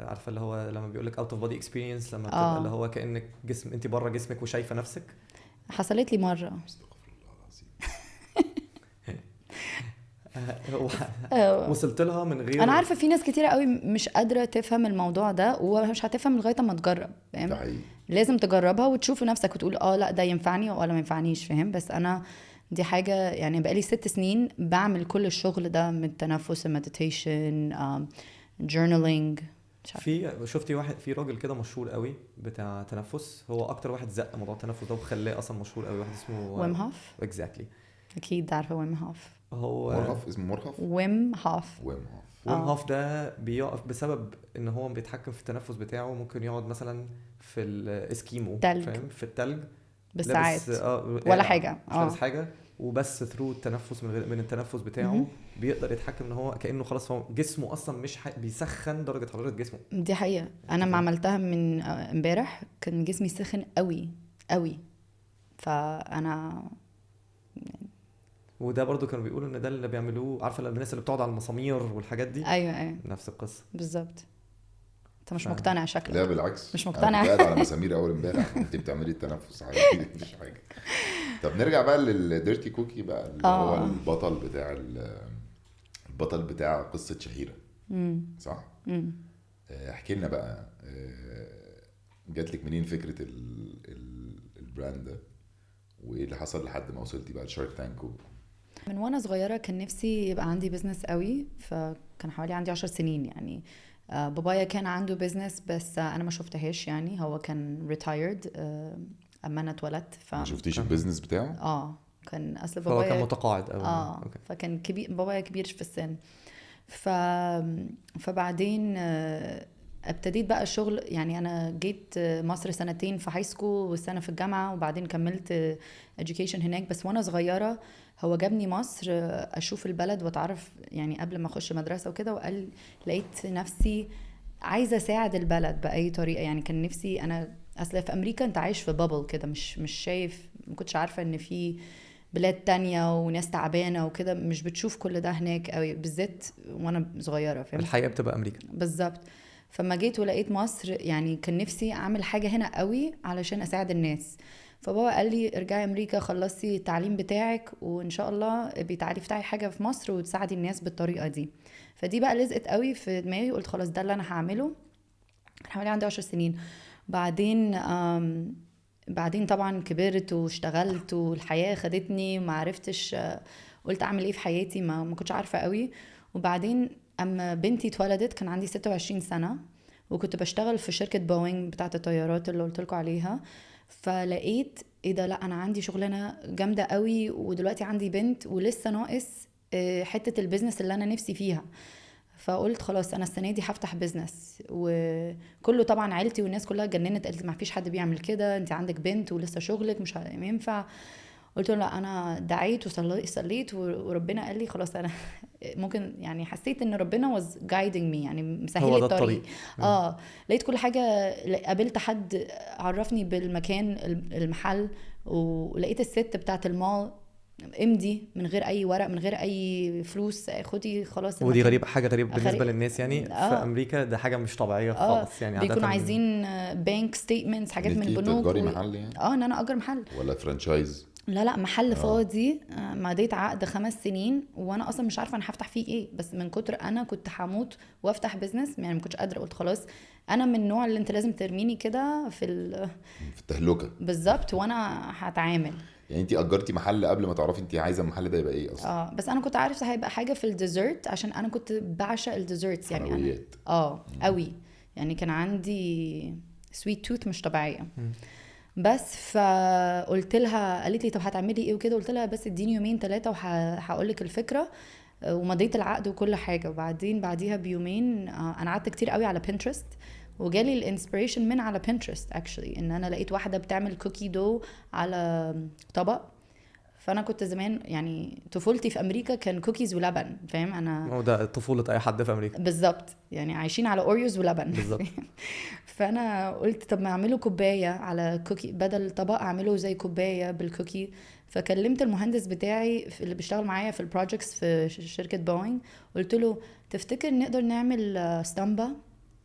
عارفه اللي هو لما بيقول لك اوت اوف بودي اكسبيرينس، لما بتبقى اللي هو كانك جسم انت بره جسمك وشايفه نفسك. حصلت لي مره وصلت لها من غير انا عارفه في ناس كتيره قوي مش قادره تفهم الموضوع ده، ومش هتفهم لغايه ما تجرب، ده فاهم؟ حقيقي. لازم تجربها وتشوف نفسك وتقول لا ده ينفعني ولا ما ينفعنيش، فاهم؟ بس انا دي حاجه يعني بقالي 6 سنين بعمل كل الشغل ده، من التنفس، المديتيشن، جورنالينج. شفتي واحد في راجل كده مشهور قوي بتاع تنفس، هو اكتر واحد زق موضوع التنفس ده وخلاه اصلا مشهور قوي، واحد اسمه ويم هوف. اكزاكتلي. اكيد عارفه ويم هوف. هو مرهف، اسمه مرهف. ويم هوف. ويم هوف. ويم هوف ده بيقف بسبب ان هو بيتحكم في التنفس بتاعه، ممكن يقعد مثلا في الاسكيمو، تلج. فاهم، في التلج بالساعات لابس ولا حاجه. مش لابس حاجه، وبس ثرو التنفس من التنفس بتاعه بيقدر يتحكم ان هو كانه خلاص هو جسمه اصلا مش بيسخن درجه حراره جسمه. دي حقيقه، انا ما عملتها من امبارح كان جسمي سخن قوي قوي، فانا وده برضو كانوا بيقولوا ان ده اللي بيعملوه، عارفه الناس اللي بتقعد على المسامير والحاجات دي. ايوه نفس القصه بالظبط. انت مش مقتنع شكلك. لا بالعكس، مش مقتنع. انا قاعد على مسامير اول امبارح انت بتعملي التنفس عادي مفيش حاجه. طب نرجع بقى للديرتي كوكي بقى، اللي هو البطل بتاع قصه شهيره. صح. احكي لنا بقى، جات لك منين فكره البراند ده، وايه اللي حصل لحد ما وصلتي بقى لشارك تانك؟ من وانا صغيره كان نفسي يبقى عندي بزنس قوي، فكان حوالي عندي 10 سنين يعني. بابايا كان عنده بزنس بس انا ما شفتهاش، يعني هو كان ريتايرد اما انا اتولدت. ما شفتيش البيزنس بتاعه؟ كان اصل بابايا بابايا كان متقاعد قوي. فكان كبير، بابايا كبير في السن. فبعدين ابتديت بقى الشغل، يعني انا جيت مصر 2 سنين في هاي سكول والسنه في الجامعه، وبعدين كملت education هناك. بس وانا صغيره هو جابني مصر اشوف البلد واتعرف، يعني قبل ما اخش مدرسه وكده، وقال لقيت نفسي عايزه اساعد البلد باي طريقه. يعني كان نفسي انا، اصل في امريكا انت عايش في بابل كده، مش شايف، ما كنتش عارفه ان في بلاد تانية وناس تعبانه وكده، مش بتشوف كل ده هناك قوي، بالذات وانا صغيره، فاهم؟ الحقيقه بتبقى امريكا بالظبط. فما جيت ولقيت مصر، يعني كان نفسي اعمل حاجه هنا قوي علشان اساعد الناس. فبابا قال لي ارجعي امريكا، خلصي التعليم بتاعك، وان شاء الله بتعالي افتحي حاجه في مصر وتساعدي الناس بالطريقه دي. فدي بقى لزقت قوي في دماغي، قلت خلاص ده اللي انا هعمله. حوالي عندي 10 سنين. بعدين طبعا كبرت واشتغلت والحياه خدتني وما عرفتش، قلت اعمل ايه في حياتي، ما كنتش عارفه قوي. وبعدين اما بنتي اتولدت كان عندي 26 سنه، وكنت بشتغل في شركه بوينج بتاعه الطيارات اللي قلت لكم عليها. فلقيت ايه ده، لا انا عندي شغلانه جامده قوي، ودلوقتي عندي بنت ولسه ناقص حته البيزنس اللي انا نفسي فيها. فقلت خلاص انا السنه دي هفتح بيزنس. وكله طبعا عيلتي والناس كلها جننت، قالت ما فيش حد بيعمل كده، انت عندك بنت ولسه شغلك مش ينفع. قلت له لا، انا دعيت وصليت وربنا قال لي خلاص انا ممكن، يعني حسيت ان ربنا was guiding me، يعني مسهل لي الطريق. لقيت كل حاجه، قابلت حد عرفني بالمكان المحل، ولقيت الست بتاعت المال امضي من غير اي ورق، من غير اي فلوس، خدي خلاص. ودي غريبه، حاجه غريبه بالنسبه للناس يعني. في امريكا ده حاجه مش طبيعيه خالص يعني. بيكونوا عايزين بانك ستيتمنتس، حاجات من البنوك. تأجري محل يعني؟ ان انا اجر محل ولا فرانشايز؟ لا محل فاضي. مضيت عقد 5 سنين وانا اصلا مش عارفه انا هفتح فيه ايه، بس من كتر انا كنت هموت وافتح بيزنس، يعني ما كنتش قادره. قلت خلاص انا من النوع اللي انت لازم ترميني كده في التهلكه. بالظبط، وانا هتعامل. يعني انت اجرتي محل قبل ما تعرفي انت عايزه المحل ده يبقى ايه اصلا؟ بس انا كنت عارفه هيبقى حاجه في الديزرت، عشان انا كنت بعشق الديزرتس يعني. حلويات. قوي يعني. كان عندي سويت توث مش طبيعيه. بس فقلت لها، قالت لي طب هتعملي ايه وكده. قلت لها بس اديني 2-3 وهقول لك الفكره. ومضيت العقد وكل حاجه. وبعدين بعديها بيومين انا قعدت كتير قوي على بنترست، وجالي الانسبيريشن من على بنترست اكشلي، ان انا لقيت واحده بتعمل كوكي دو على طبق. فانا كنت زمان يعني طفولتي في امريكا كان كوكيز ولبن، فاهم؟ انا هو ده طفوله اي حد في امريكا بالظبط، يعني عايشين على اوريوز ولبن بالظبط. فانا قلت طب ما اعمله كوبايه على كوكي، بدل طبق اعمله زي كوبايه بالكوكي. فكلمت المهندس بتاعي اللي بيشتغل معايا في البروجكتس في شركه بوينج، قلت له تفتكر نقدر نعمل ستامبا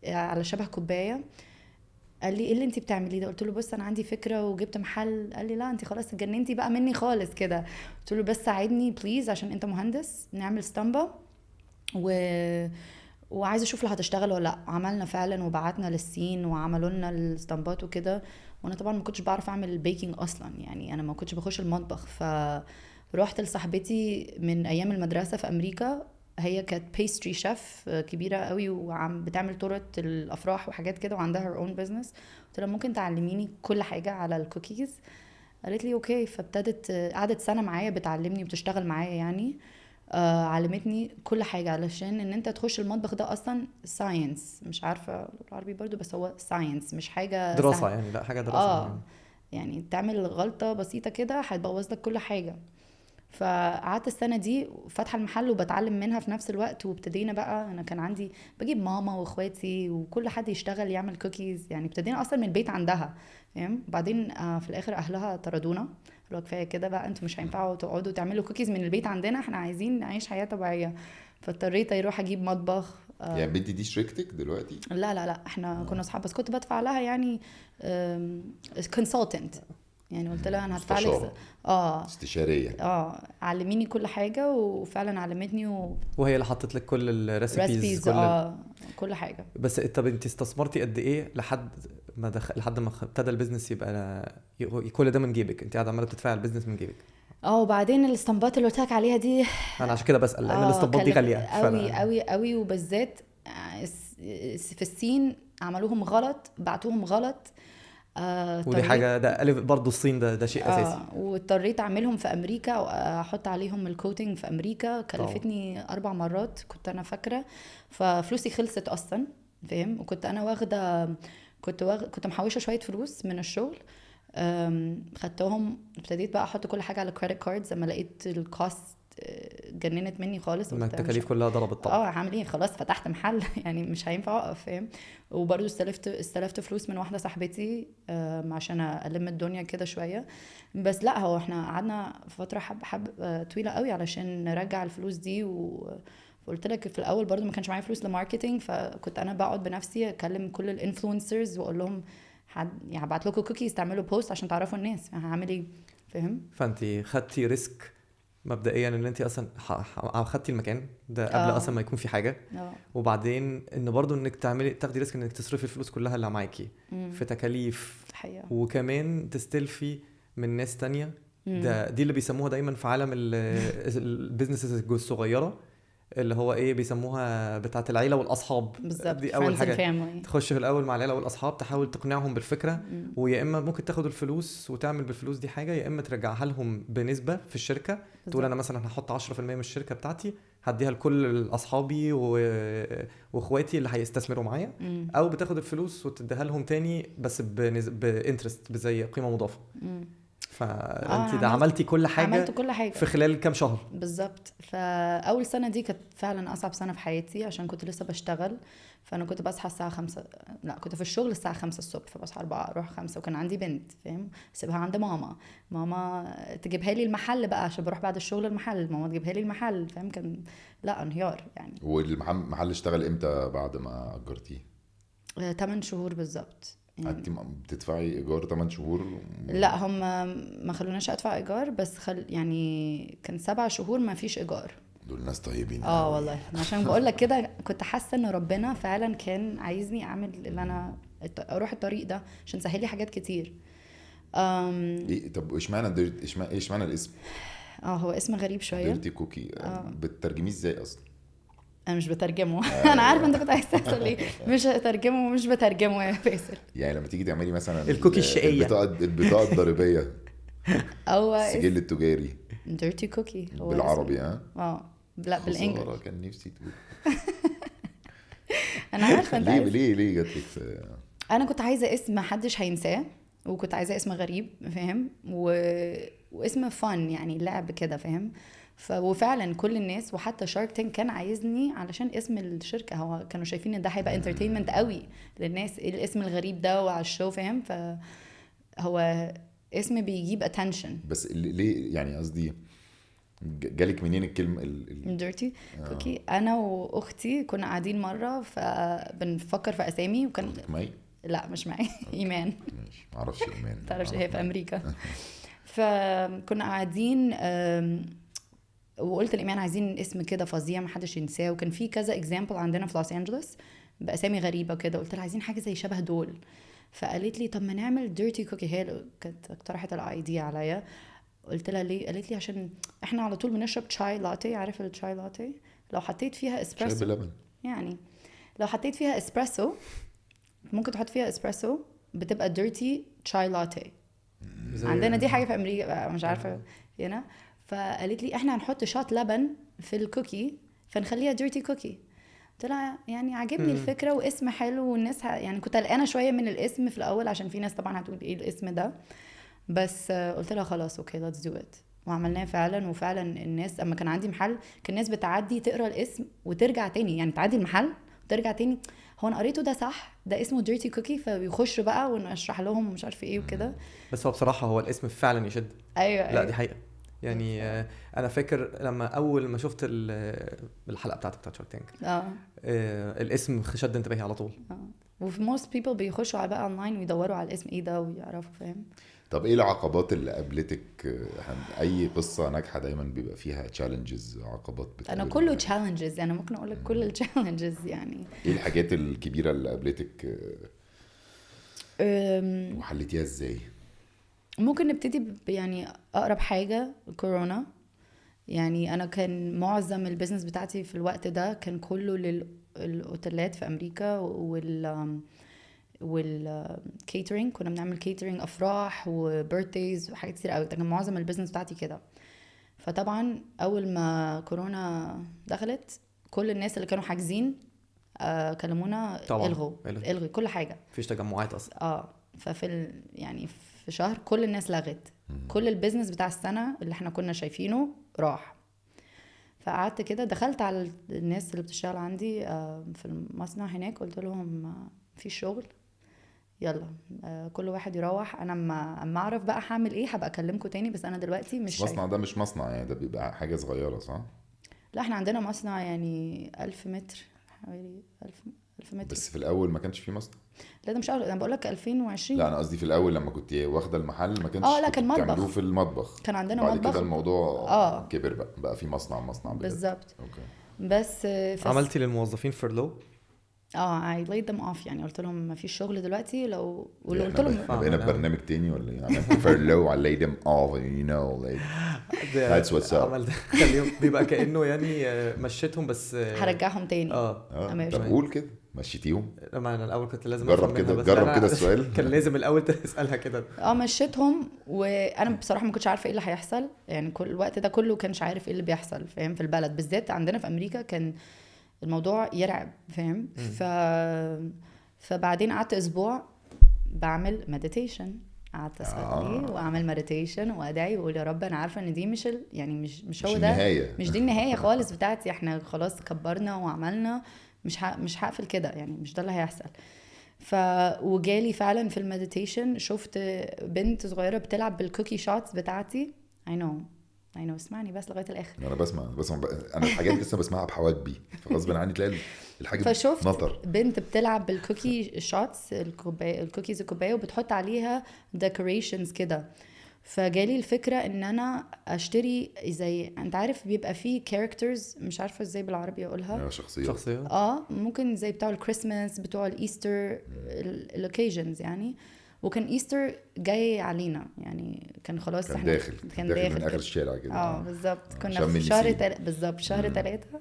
على شبه كوبايه؟ قال لي ايه اللي انت بتعمليه ده؟ قلت له بص انا عندي فكره وجبت محل. قال لي لا انت خلاص اتجننتي بقى مني خالص كده. قلت له بس ساعدني بليز عشان انت مهندس، نعمل اسطمبه وعايزه اشوف لو هتشتغل ولا لا. عملنا فعلا وبعتنا للصين وعملوا لنا الاسطمبات وكده. وانا طبعا ما كنتش بعرف اعمل البيكنج اصلا، يعني انا ما كنتش بخش المطبخ. فروحت لصاحبتي من ايام المدرسه في امريكا، هي كانت بيستري شيف كبيره قوي وعم بتعمل تورت الافراح وحاجات كده وعندها her own business. قلت لها ممكن تعلميني كل حاجه على الكوكيز؟ قالت لي اوكي. فابتدت قعدت سنه معايا بتعلمني وبتشتغل معايا يعني. علمتني كل حاجه، علشان ان انت تخش المطبخ ده اصلا ساينس، مش عارفه العربي برضو بس هو ساينس مش حاجه دراسه سهلة. يعني، لا حاجه دراسه يعني. يعني تعمل غلطه بسيطه كده هتبوظ لك كل حاجه. فقعدت السنه دي فاتحه المحل وبتعلم منها في نفس الوقت. وابتدينا بقى، انا كان عندي بجيب ماما واخواتي وكل حد يشتغل يعمل كوكيز، يعني ابتدينا اصلا من البيت عندها فاهم. بعدين في الاخر اهلها طردونا، قالوا كفايه كده بقى، انتوا مش هينفعوا تقعدوا تعملوا كوكيز من البيت عندنا، احنا عايزين نعيش حياه طبيعيه. فاضطريت اروح اجيب مطبخ. يعني بنتي دي شريكتك دلوقتي؟ لا احنا كنا اصحاب، بس كنت بدفع لها يعني كونسلتنت. يعني قلت لها انا هدفع لك استشاريه. علميني كل حاجه، وفعلا علمتني وهي اللي حطت لك كل الريسيبيز كل حاجه. بس طب انت استثمرتي قد ايه لحد ما لحد ما ابتدى البيزنس يبقى كل ده من جيبك؟ انت قاعده عماله بتدفعي على البيزنس من جيبك. وبعدين الاستنباط اللي قلت لك عليها دي، انا عشان كده بسال لان الاستنباط دي غاليه قوي قوي قوي. وبالذات في الصين عملوهم غلط، بعتوهم غلط. ودي حاجه ده الف برضه الصين ده شيء اساسي. واضطريت اعملهم في امريكا واحط عليهم الكوتنج في امريكا. كلفتني 4 مرات كنت انا فاكره. ففلوسي خلصت اصلا فاهم. وكنت انا واخده كنت محوشه شويه فلوس من الشغل. خدتهم، ابتديت بقى احط كل حاجه على كريدت كاردز. لما لقيت الكوست جننت مني خالص، التكاليف كلها ضربت طبعا. هعمل ايه؟ خلاص فتحت محل يعني مش هينفع اقف فاهم. وبرضه استلفت فلوس من واحده صاحبتي عشان الم الدنيا كده شويه. بس لا، هو احنا قعدنا فتره حب طويله قوي علشان نرجع الفلوس دي. وقلت لك في الاول برضه ما كانش معايا فلوس لماركتينج، فكنت انا بقعد بنفسي اكلم كل الانفلونسرز واقول لهم يعني هبعت لكم كوكيز تعملوا بوست عشان تعرفوا الناس هعمل ايه فاهم. فانت خدتي ريسك مبدئيا ان انت اصلا خدتي المكان ده قبل اصلا ما يكون في حاجه. وبعدين ان برضو انك تاخدي ريسك انك تصرفي الفلوس كلها اللي معاكي في تكاليف حقيقة. وكمان تستلفي من ناس تانية. دي اللي بيسموها دايما في عالم البيزنسز الصغيره اللي هو ايه بيسموها بتاعه العيله والاصحاب. دي اول حاجه تخش في الاول مع العيله والاصحاب، تحاول تقنعهم بالفكره. ويا اما ممكن تاخد الفلوس وتعمل بالفلوس دي حاجه، يا اما ترجعها لهم بنسبه في الشركه. بالزبط. تقول انا مثلا هحط 10% من الشركه بتاعتي هديها لكل اصحابي واخواتي اللي هيستثمروا معايا، او بتاخد الفلوس وتديها لهم تاني بس بانترست زي قيمه مضافه. فانت عملتي كل حاجه في خلال كام شهر بالظبط. فاول سنه دي كانت فعلا اصعب سنه في حياتي عشان كنت لسه بشتغل. فانا كنت بصحى الساعه 5، لا كنت في الشغل الساعه 5 الصبح، فبصحى 4 اروح 5. وكان عندي بنت فاهم، سيبها عند ماما تجيبها لي المحل بقى عشان بروح بعد الشغل المحل، ماما تجيبها لي المحل فاهم. كان لا انهيار يعني. والمحل اشتغل امتى بعد ما اجرتيه؟ 8 شهور بالظبط. انت بتدفعي ايجار 8 شهور؟ لا هم ما خلوناش ادفع ايجار، بس يعني كان 7 شهور ما فيش ايجار. دول ناس طيبين. والله عشان بقول لك كده كنت حاسه ان ربنا فعلا كان عايزني اعمل اللي انا اروح الطريق ده عشان سهل لي حاجات كتير. طب اشمعنى الاسم؟ هو اسم غريب شويه، ديرتي كوكي. بتترجميه ازاي اصلا؟ انا مش بترجمه. انا عارفه انت كنت عايز تسال ايه. مش هترجمه ومش بترجمه يا فيصل. يعني لما تيجي تعملي مثلا الكوكي الشقيه، البطاقه الضريبيه او السجل التجاري ديرتي كوكي بالعربي. لا بالانجلش. كان نفسي تقول. انا عارفه انت ليه جات لك؟ انا كنت عايزه اسم محدش هينساه، وكنت عايزه اسم غريب فاهم، واسم فن يعني لعب كده فاهم. وفعلا كل الناس وحتى شارك تانك كان عايزني علشان اسم الشركه. هو كانوا شايفين ان ده هيبقى انترتينمنت قوي للناس، ايه الاسم الغريب ده وعلى الشو فاهم. فهو اسم بيجيب اتنشن. بس ليه يعني؟ قصدي جالك منين الكلمه ديرتي كوكي؟ انا واختي كنا قاعدين مره فبنفكر في اسامي، وكان لا مش معي ايمان، ماشي معرفش ايمان تعرفش هي في امريكا. فكنا قاعدين وقلت لايمان عايزين اسم كده فظيع محدش ينساه، وكان في كذا اكزامبل عندنا في لوس انجلوس باسامي غريبه كده. قلت لها عايزين حاجه زي شبه دول، فقالت لي طب ما نعمل ديرتي كوكي. هي كانت اقترحت الاي دي عليا. قلت لها ليه؟ قالت لي عشان احنا على طول بنشرب شاي لاتيه، عارف الشاي لاتيه؟ لو حطيت فيها شاي اسبريسو بلبن. يعني لو حطيت فيها اسبريسو ممكن تحط فيها اسبريسو بتبقى ديرتي شاي لاتيه. عندنا دي حاجه في امريكا بقى مش عارفه هنا. فقالت لي احنا هنحط شوت لبن في الكوكي فنخليها ديرتي كوكي. قلت لها يعني عجبني الفكره واسم حلو والناس يعني كنت قلقانه شويه من الاسم في الاول عشان في ناس طبعا هتقول ايه الاسم ده، بس قلت لها خلاص اوكي ليتس دو ات. وعملناه فعلا. وفعلا الناس اما كان عندي محل كان الناس بتعدي تقرا الاسم وترجع تاني، يعني تعدي المحل وترجع تاني هو انا قريته ده صح، ده اسمه ديرتي كوكي، فبيخشوا بقى ونشرح لهم مش عارف ايه وكده. بس هو بصراحه هو الاسم فعلا يشد. ايوه لا دي حقيقه يعني. انا فاكر لما اول ما شفت الحلقه بتاعت شارك تانك الاسم شد انتباهي على طول. وفي most people بيخشوا على بقى اونلاين ويدوروا على الاسم ايه ده ويعرفوا، فاهم. طب ايه العقبات اللي قابلتك؟ اي قصه ناجحه دايما بيبقى فيها تشالنجز، عقبات انا كله تشالنجز، انا ممكن اقول لك كل التشالنجز يعني. ايه الحاجات الكبيره اللي قابلتك وحلتيها ازاي؟ ممكن نبتدي يعني اقرب حاجه كورونا. يعني انا كان معظم البيزنس بتاعتي في الوقت ده كان كله للاوتيلات في امريكا والكيترينج. كنا بنعمل كيترينج افراح وبيرثديز وحاجات كتير قوي. كان معظم البيزنس بتاعتي كده. فطبعا اول ما كورونا دخلت كل الناس اللي كانوا حاجزين كلمونا الغي كل حاجه، مفيش تجمعات اصلا. ففي يعني في شهر كل الناس لغت كل البيزنس بتاع السنه اللي احنا كنا شايفينه راح. فقعدت كده دخلت على الناس اللي بتشتغل عندي في المصنع هناك، قلت لهم في شغل يلا كل واحد يروح. انا اما اعرف بقى هعمل ايه هبقى اكلمكم تاني، بس انا دلوقتي مش مصنع ده مش مصنع يعني، ده بيبقى حاجه صغيره صح؟ لا احنا عندنا مصنع يعني 1000 متر، حوالي 1000 متر. بس في الاول ما كانش في مصنع. لا ده مش اول، انا بقول لك 2020. لا انا قصدي في الاول لما كنت واخده المحل ما كانش لا كان مطبخ، بتعملوه في المطبخ. كان عندنا بعد مطبخ. بعد كده الموضوع كبر بقى في مصنع بالظبط. اوكي. بس عملتي للموظفين فيرلو؟ I laid them off يعني قلت لهم ما فيش شغل دلوقتي. لو قلت لهم بقينا برنامج تاني ولا ايه؟ عملت فيرلو على laid them off you know like that's what's up. خليهم بيبقى كأنه يعني مشيتهم بس هرجعهم تاني. طب قول كده مشيتيهم. لما انا الاول كنت لازم جرب كده السؤال. كان لازم الاول تسالها كده. مشيتهم. وانا بصراحه ما كنتش عارفه ايه اللي هيحصل يعني. كل الوقت ده كله كانش عارف ايه اللي بيحصل، فاهم. في البلد بالذات عندنا في امريكا كان الموضوع يرعب، فاهم. فبعدين قعدت اسبوع بعمل مديتيشن، قعدت اصلي واعمل مديتيشن وادعي واقول يا رب انا عارفه ان دي مش يعني مش هو ده النهاية. مش دي النهايه خالص بتاعتي. احنا خلاص كبرنا وعملنا، مش هقفل كده يعني، مش ده اللي هيحصل. وجالي فعلا في المديتيشن شفت بنت صغيره بتلعب بالكوكي شوتس بتاعتي. I know اسمعني بس لغايه الاخر. انا بسمع انا الحاجات لسه بسمعها بحواجبي فغصب عني تلاقي الحاجه فشفت نطر. بنت بتلعب بالكوكي شوتس الكوكيز الكوبايه وبتحط عليها ديكوريشنز كده. فجالي الفكره ان انا اشتري زي انت عارف بيبقى فيه كاركترز، مش عارفه ازاي بالعربي اقولها، شخصيات. ممكن زي بتوع الكريسماس بتوع الايستر الاوكيجنز يعني. وكان ايستر جاي علينا يعني، كان خلاص كان احنا داخل من اخر الشارع كده. بالظبط. كنا في شهر بالظبط شهر 3.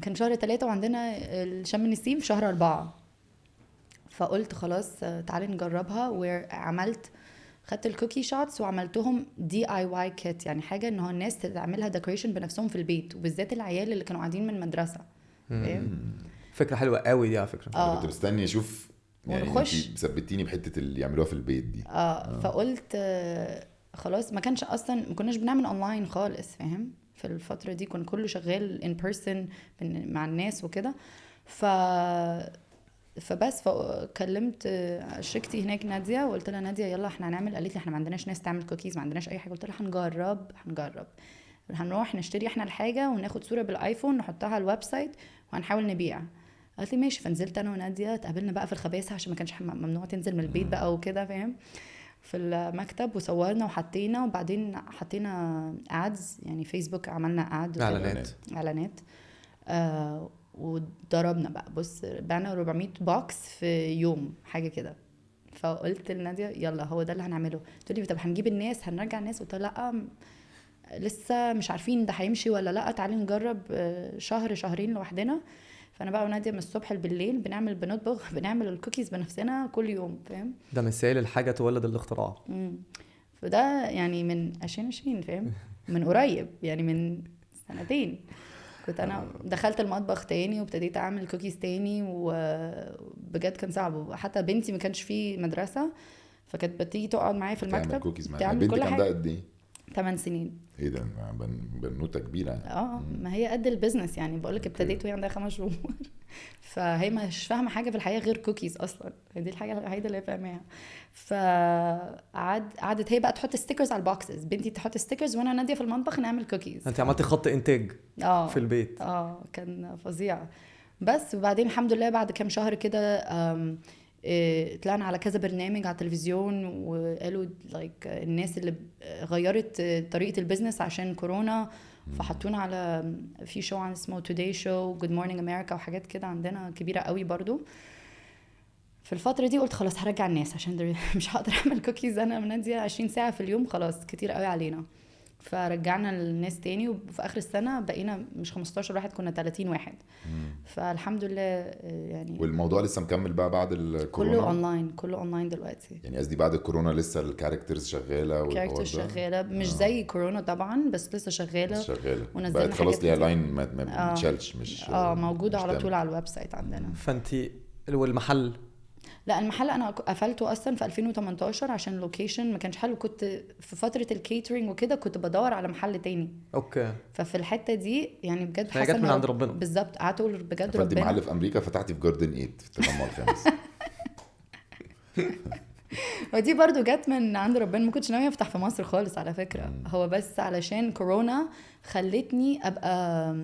كان شهر 3 وعندنا الشم النسيم في شهر 4. فقلت خلاص تعالي نجربها. وعملت خدت الكوكي شوتس وعملتهم DIY كيت، يعني حاجه ان هو الناس تعملها ديكوريشن بنفسهم في البيت، وبالذات العيال اللي كانوا قاعدين من المدرسه. فكره حلوه قوي دي على فكره. انا كنت مستني اشوف يعني ونخش. انتي ثبتيني بحته اللي يعملوها في البيت دي. فقلت خلاص. ما كانش اصلا ما كناش بنعمل اونلاين خالص، فاهم. في الفتره دي كان كله شغال ان بيرسون مع الناس وكده. فبس كلمت شركتي هناك ناديه وقلت لها ناديه يلا احنا هنعمل. قالت لي احنا ما عندناش ناس تعمل كوكيز، ما عندناش اي حاجه. قلت لها هنجرب هنروح نشتري احنا الحاجه وناخد صوره بالايفون نحطها على الويب سايت وهنحاول نبيع. قالت لي ماشي. فنزلت انا وناديه اتقابلنا بقى في الخباثه عشان ما كانش ممنوع تنزل من البيت بقى وكده فاهم، في المكتب وصورنا وحطينا، وبعدين حطينا ادز يعني فيسبوك، عملنا اعلانات وضربنا بقى. بص بعنا 400 بوكس في يوم حاجه كده. فقلت لناديه يلا هو ده اللي هنعمله. تقول لي طب هنجيب الناس هنرجع الناس؟ قلت لا لسه مش عارفين ده هيمشي ولا لا، تعالي نجرب شهر شهرين لوحدنا. فانا بقى وناديه من الصبح بالليل بنطبخ بنعمل الكوكيز بنفسنا كل يوم فاهم. ده مثال الحاجه تولد الاختراع. فده يعني من 2020 فاهم، من قريب يعني من سنتين. كنت انا دخلت المطبخ تاني وابتديت اعمل كوكيز تاني، وبجد كان صعب. حتى بنتي ما كانش في مدرسه، فكانت بتيجي تقعد معايا في المكتب تعمل كوكيز معايا. تعمل بنتك كل عندها حاجه. قد ايه؟ 8 سنين. ايه ده بنوته كبيره. ما هي قد البيزنس يعني، بقولك ابتديت وهي عندها 5 شهور. فهي مش فاهمه حاجه في الحياه غير كوكيز اصلا، دي الحاجه الوحيده اللي هي فاهماها. قعدت هي بقى تحط ستيكرز على البوكسز، بنتي تحط ستيكرز وانا ناديه في المطبخ نعمل كوكيز. انت عملتي خط انتاج في البيت. كان فظيع. بس وبعدين الحمد لله بعد كام شهر كده طلعنا على كذا برنامج على التلفزيون، وقالوا الناس اللي غيرت طريقة البيزنس عشان كورونا، فحطونا على في شو عن اسمه Today Show, Good Morning America وحاجات كده عندنا كبيرة قوي برضو. في الفترة دي قلت خلاص هرجع الناس عشان مش هقدر اعمل كوكيز انا منادية 20 ساعة في اليوم، خلاص كتير قوي علينا. فرجعنا الناس تاني، وفي اخر السنه بقينا مش 15 واحد، كنا 30 واحد. فالحمد لله يعني. والموضوع لسه مكمل بقى بعد الكورونا؟ كله اونلاين دلوقتي يعني قصدي بعد الكورونا لسه الكاركترز شغاله والحوار شغاله مش زي كورونا طبعا، بس لسه شغاله ونزلنا بقت خلاص ليها لاين ما بتشالش، مش موجوده على طول على الويب سايت عندنا. فانتي والمحل؟ لا المحل انا قفلته اصلا في 2018 عشان لوكيشن ما كانش حلو. كنت في فتره الكيترينج وكده كنت بدور على محل تاني. اوكي. ففي الحته دي يعني بجد حاسه من عند ربنا. بالظبط. قعدت اقول بجد ربنا. ربنا. محل في امريكا فتحتي في جاردن 8 في التجمع الخامس. ودي برضو جت من عند ربنا. ما كنتش ناويه افتح في مصر خالص على فكره. هو بس علشان كورونا خلتني ابقى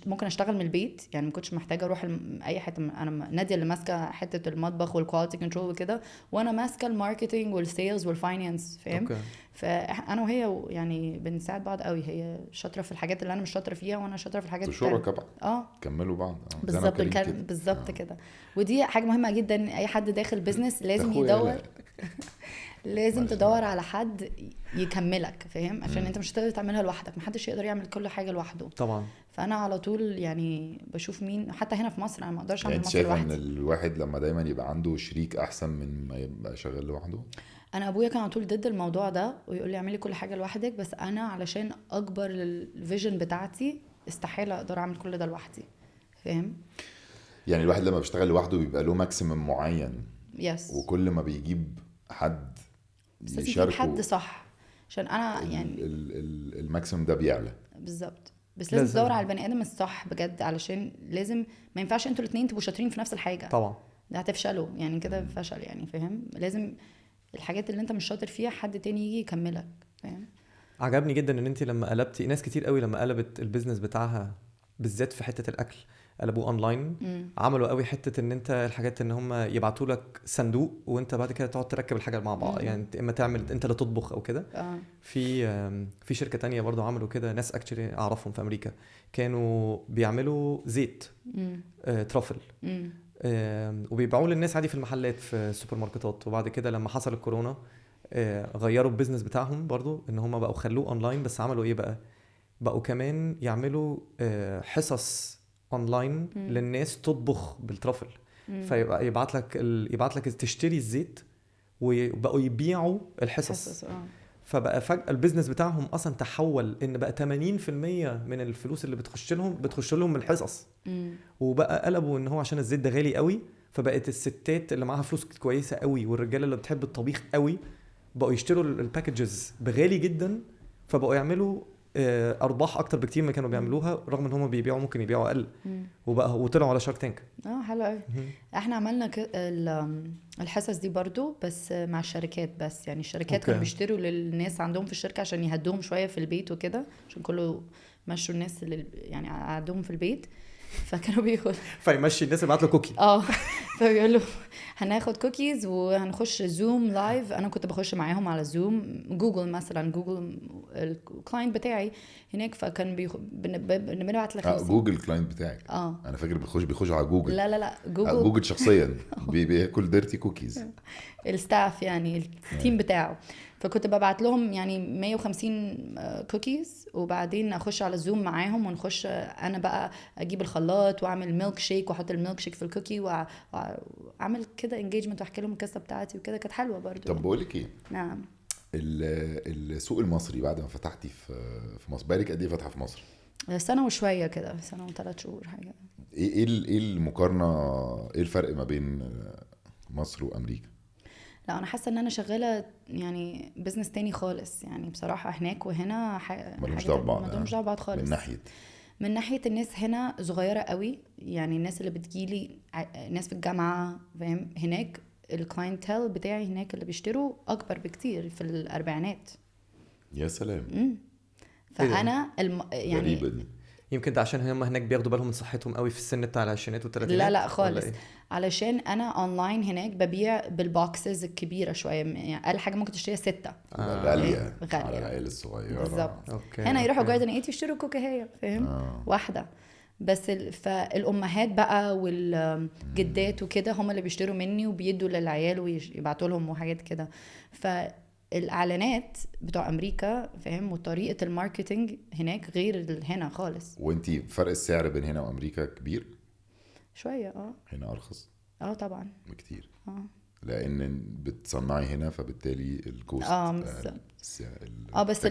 ممكن اشتغل من البيت، يعني ما كنتش محتاجه اروح اي حته. انا ناديه اللي ماسكه حته المطبخ والكواليتي كنترول وكده، وانا ماسكه الماركتنج والسيلز والفاينانس فاهم. فانا وهي يعني بنساعد بعض قوي. هي شاطره في الحاجات اللي انا مش شاطره فيها، وانا شاطره في الحاجات شركاء بقى. كملوا بعض. بالظبط كده. ودي حاجه مهمه جدا. اي حد داخل بيزنس لازم يدور لازم تدور على حد يكملك فاهم، عشان انت مش هتقدر تعملها لوحدك. محدش يقدر يعمل كل حاجه لوحده طبعا. فانا على طول يعني بشوف مين. حتى هنا في مصر انا ما اقدرش اعمل مصر لوحدي. لوحدي. ان الواحد لما دايما يبقى عنده شريك احسن من ما يبقى شغال لوحده. انا ابويا كان على طول ضد الموضوع ده ويقول لي اعملي كل حاجه لوحدك، بس انا علشان اكبر الفيجن بتاعتي استحاله اقدر اعمل كل ده لوحدي فاهم. يعني الواحد لما بيشتغل لوحده بيبقى له ماكسيمم معين. يس. وكل ما بيجيب حد يشاركه حد صح عشان انا يعني الماكسيمم ده بيعلى. بالظبط. بس لازم تدور على البني ادم الصح بجد، علشان لازم ما ينفعش انتوا الاثنين تبقوا شاطرين في نفس الحاجه. طبعا ده هتفشلوا يعني كده فشل يعني فاهم. لازم الحاجات اللي انت مش شاطر فيها حد تاني يجي يكملك فاهم. عجبني جدا ان انت لما قلبتي، ناس كتير قوي لما قلبت البيزنس بتاعها بالذات في حته الاكل قلبوه اونلاين. عملوا قوي حته ان انت الحاجات ان هم يبعتوا لك صندوق وانت بعد كده تقعد تركب الحاجه مع بعض. يعني اما تعمل انت اللي تطبخ او كده. في شركه تانية برضو عملوا كده، ناس اكشلي اعرفهم في امريكا كانوا بيعملوا زيت ترافل وبيبيعوه للناس عادي في المحلات في السوبر ماركتات. وبعد كده لما حصل الكورونا غيروا البيزنس بتاعهم برضو ان هم بقوا خلوه اونلاين. بس عملوا ايه بقى؟ بقوا كمان يعملوا حصص اونلاين للناس تطبخ بالترافل. فيبقى يبعت لك تشتري الزيت وبقوا يبيعوا الحصص. فبقى فجأة البيزنس بتاعهم اصلا تحول ان بقى 80% من الفلوس اللي بتخش لهم من الحصص. وبقى قلبوا ان هو عشان الزيت ده غالي قوي، فبقت الستات اللي معاها فلوس كويسة قوي والرجاله اللي بتحب الطبيخ قوي بقوا يشتروا الباكجز بغالي جدا، فبقوا يعملوا ارباح اكتر بكتير ما كانوا بيعملوها، رغم ان هم بيبيعوا ممكن يبيعوا اقل. وطلعوا على شارك تانك. حلو قوي. احنا عملنا الحصص دي برضو بس مع الشركات بس. يعني الشركات كانوا بيشتروا للناس عندهم في الشركه عشان يهدوهم شويه في البيت وكده، عشان كله مشوا الناس اللي يعني قعدوهم في البيت. فكانوا بياخد فيمشي الناس يبعت له كوكي. فبيقول له هناخد كوكيز وهنخش زوم لايف. انا كنت بخش معاهم على زوم، جوجل مثلا، جوجل الكلاينت بتاعي هناك، فكان بنبعت ل50. جوجل كلاينت بتاعك؟ انا فاكر بيخش على جوجل. لا جوجل شخصيا بياكل ديرتي كوكيز. الستاف يعني التيم بتاعه. فكنت ببعت لهم يعني 150 كوكيز، وبعدين اخش على زوم معاهم ونخش انا بقى اجيب الخلاط واعمل ميلك شيك واحط الميلك شيك في الكوكي واعمل كده انجيجمنت واحكي لهم القصه بتاعتي وكده. كانت حلوه برضو. طب بقول لك ايه، نعم. السوق المصري بعد ما فتحتي في مصر، بقالك قد ايه فاتحه في مصر؟ سنه وشويه كده، سنه و3 شهور حاجه. ايه المقارنه، ايه الفرق ما بين مصر وامريكا؟ لا انا حاسه ان انا شغاله يعني بزنس تاني خالص يعني بصراحه. هناك وهنا مالهمش دعوه ببعض. مالهمش دعوه ببعض خالص. من ناحيه الناس هنا صغيره قوي يعني. الناس اللي بتجيلي ناس في الجامعه فاهم. هناك الكلاينتيل بتاعي هناك اللي بيشتروا اكبر بكتير، في الاربعينات. يا سلام. فانا يعني غريبة دي. يمكن ده عشان هم هناك بياخدوا بالهم من صحتهم قوي في السن بتاع العشرينات والثلاثينات. لا خالص. علشان انا اونلاين هناك ببيع بالبوكسز الكبيره شويه يعني. اقل حاجه ممكن تشتريها 6. غاليه على العيال الصغيره. بالظبط. هنا يروحوا جاردن 8 يشتروا كوكاهيه فاهم. واحده بس. فالامهات بقى والجدات وكده هم اللي بيشتروا مني وبيدوا للعيال ويبعتوا لهم وحاجات كده. فالاعلانات بتوع امريكا فاهم، وطريقه الماركتينج هناك غير هنا خالص. وانتي فرق السعر بين هنا وامريكا كبير شويه. هنا ارخص طبعا بكتير. لان بتصنعي هنا فبالتالي الكوست بس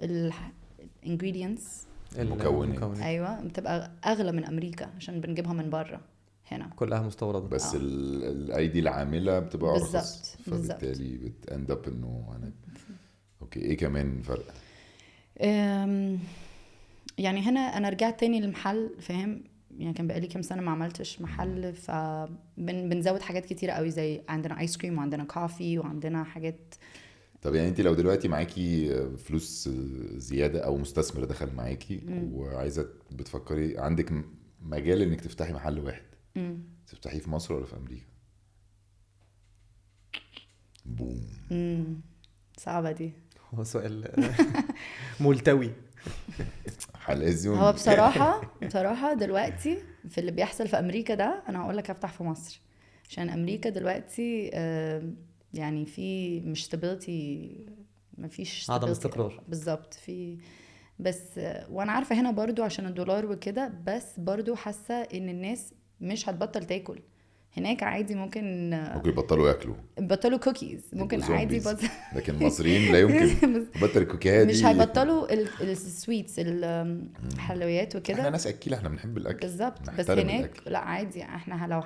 الانجريدينتس المكونات ايوه بتبقى اغلى من امريكا عشان بنجيبها من بره. هنا كلها مستورده بس الايدي العامله بتبقى ارخص. بالظبط. فبالتالي بتاند اب انه انا اوكي. ايه كمان فرق؟ يعني هنا انا رجعت تاني للمحل فاهم يعني. كان بقالي كام سنه ما عملتش محل، فبنزود حاجات كتيره قوي، زي عندنا ايس كريم وعندنا كافي وعندنا حاجات. طب يعني انت لو دلوقتي معاكي فلوس زياده او مستثمر دخل معاكي وعايزه بتفكري، عندك مجال انك تفتحي محل واحد، تفتحيه في مصر ولا في امريكا؟ بوم. صعبه دي. هو سؤال ملتوي. هو بصراحه دلوقتي في اللي بيحصل في امريكا ده، انا هقول لك افتح في مصر. عشان امريكا دلوقتي يعني في مش stability، مفيش عدم استقرار بالظبط. في بس وانا عارفه هنا برضو عشان الدولار وكده، بس برضو حاسه ان الناس مش هتبطل تاكل هناك عادي. ممكن يبطلوا ياكلوا، يبطلوا كوكيز ممكن عادي لكن المصريين لا يمكن يبطل الكوكيهات دي. مش هيبطلوا السويتس الحلويات وكده. احنا ناس اكيله، احنا بنحب الاكل بالظبط. بس هناك لا عادي. احنا لو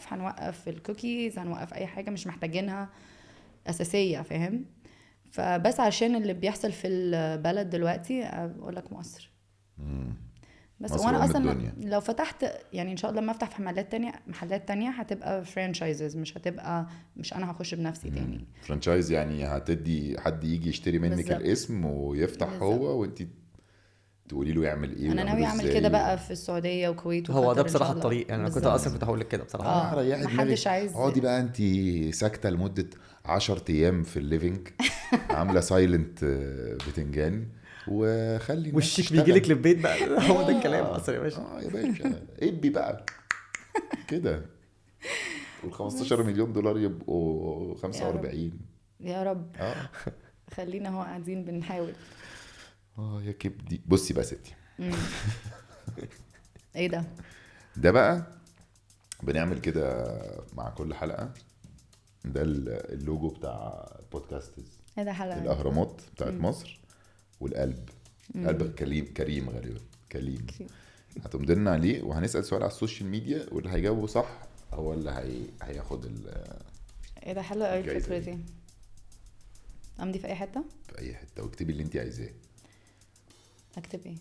هنوقف الكوكيز، هنوقف اي حاجه مش محتاجينها اساسيه فاهم. فبس عشان اللي بيحصل في البلد دلوقتي اقول لك مصر. بس وانا اصلا الدنيا. لو فتحت يعني ان شاء الله لما افتح في محلات تانية هتبقى فرانشايزز، مش انا هخش بنفسي تاني. فرانشايز يعني هتدي حد يجي يشتري منك بالزبط. الاسم ويفتح بالزبط. هو وانت تقولي له يعمل ايه. انا ناوي اعمل كده بقى في السعوديه وكويت وقطر. هو ده بصراحه الطريق يعني. انا كنت اصلا هقول لك كده بصراحه. محدش عايز اقعدي بقى انت ساكته لمده 10 ايام في الليفنج عامله سايلنت بتنجان وخلي وشك بيجي لك للبيت بقى. هو ده الكلام اصلا يا باشا. يا باشا ابي بقى كده. وال 15 مليون دولار يبقوا 45. يا رب. خلينا هو قاعدين بنحاول. يا كبدي. بصي بقى ستي. ايه ده بقى بنعمل كده مع كل حلقه. ده اللوجو بتاع بودكاستز. ايه ده حلقه الاهرامات بتاعت مصر والقلب. قلب كريم غالبا كريم. هتمدلنا عليه وهنسأل سؤال على السوشيال ميديا، واللي هيجاوبه صح هو اللي هياخد ايه ده حلو قوي الفكره دي. امضي في اي حته واكتبي اللي انت عايزاه. اكتب ايه؟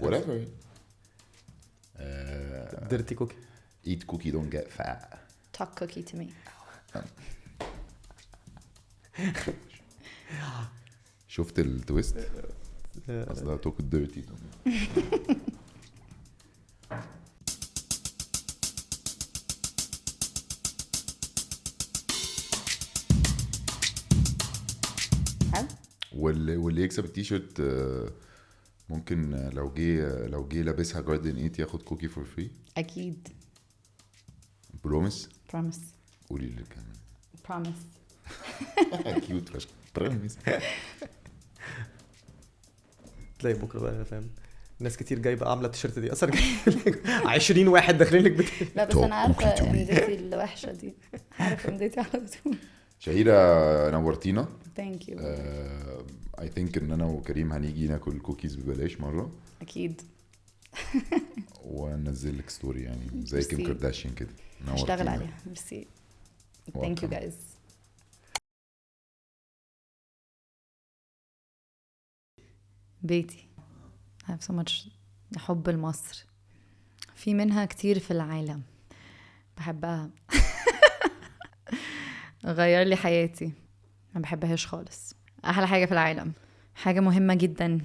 whatever. dirty cookie. eat cookie don't get fat. talk cookie to me. شفت التويست؟ اصلا توك ديرتي. حلو. واللي يكسب التيشيرت ممكن لو جه لابسها جاردن ايت ياخد كوكي فور فري. اكيد. بروميس. بروميس. قولي لي كمان. بروميس. كيوت فشخ. بروميس. تلاقي بكره بقى فاهم ناس كتير جايبه عامله التيشيرت دي اصلا 20 واحد داخلين لك لا بس انا عارفه امدتي الوحشه دي، عارفه امدتي على طول. شهيرة نورتينا. ثانك يو. اي ثينك ان انا وكريم هنيجي ناكل كوكيز ببلاش مره اكيد. وننزل لك ستوري يعني زي كيم ميرسي. كارداشيان كده. اشتغل عليها. ميرسي. ثانك يو Welcome. جايز. بيتي. I have so much حب لمصر، في منها كتير في العالم بحبها. غير لي حياتي، ما بحبهاش خالص. احلى حاجة في العالم، حاجة مهمة جدا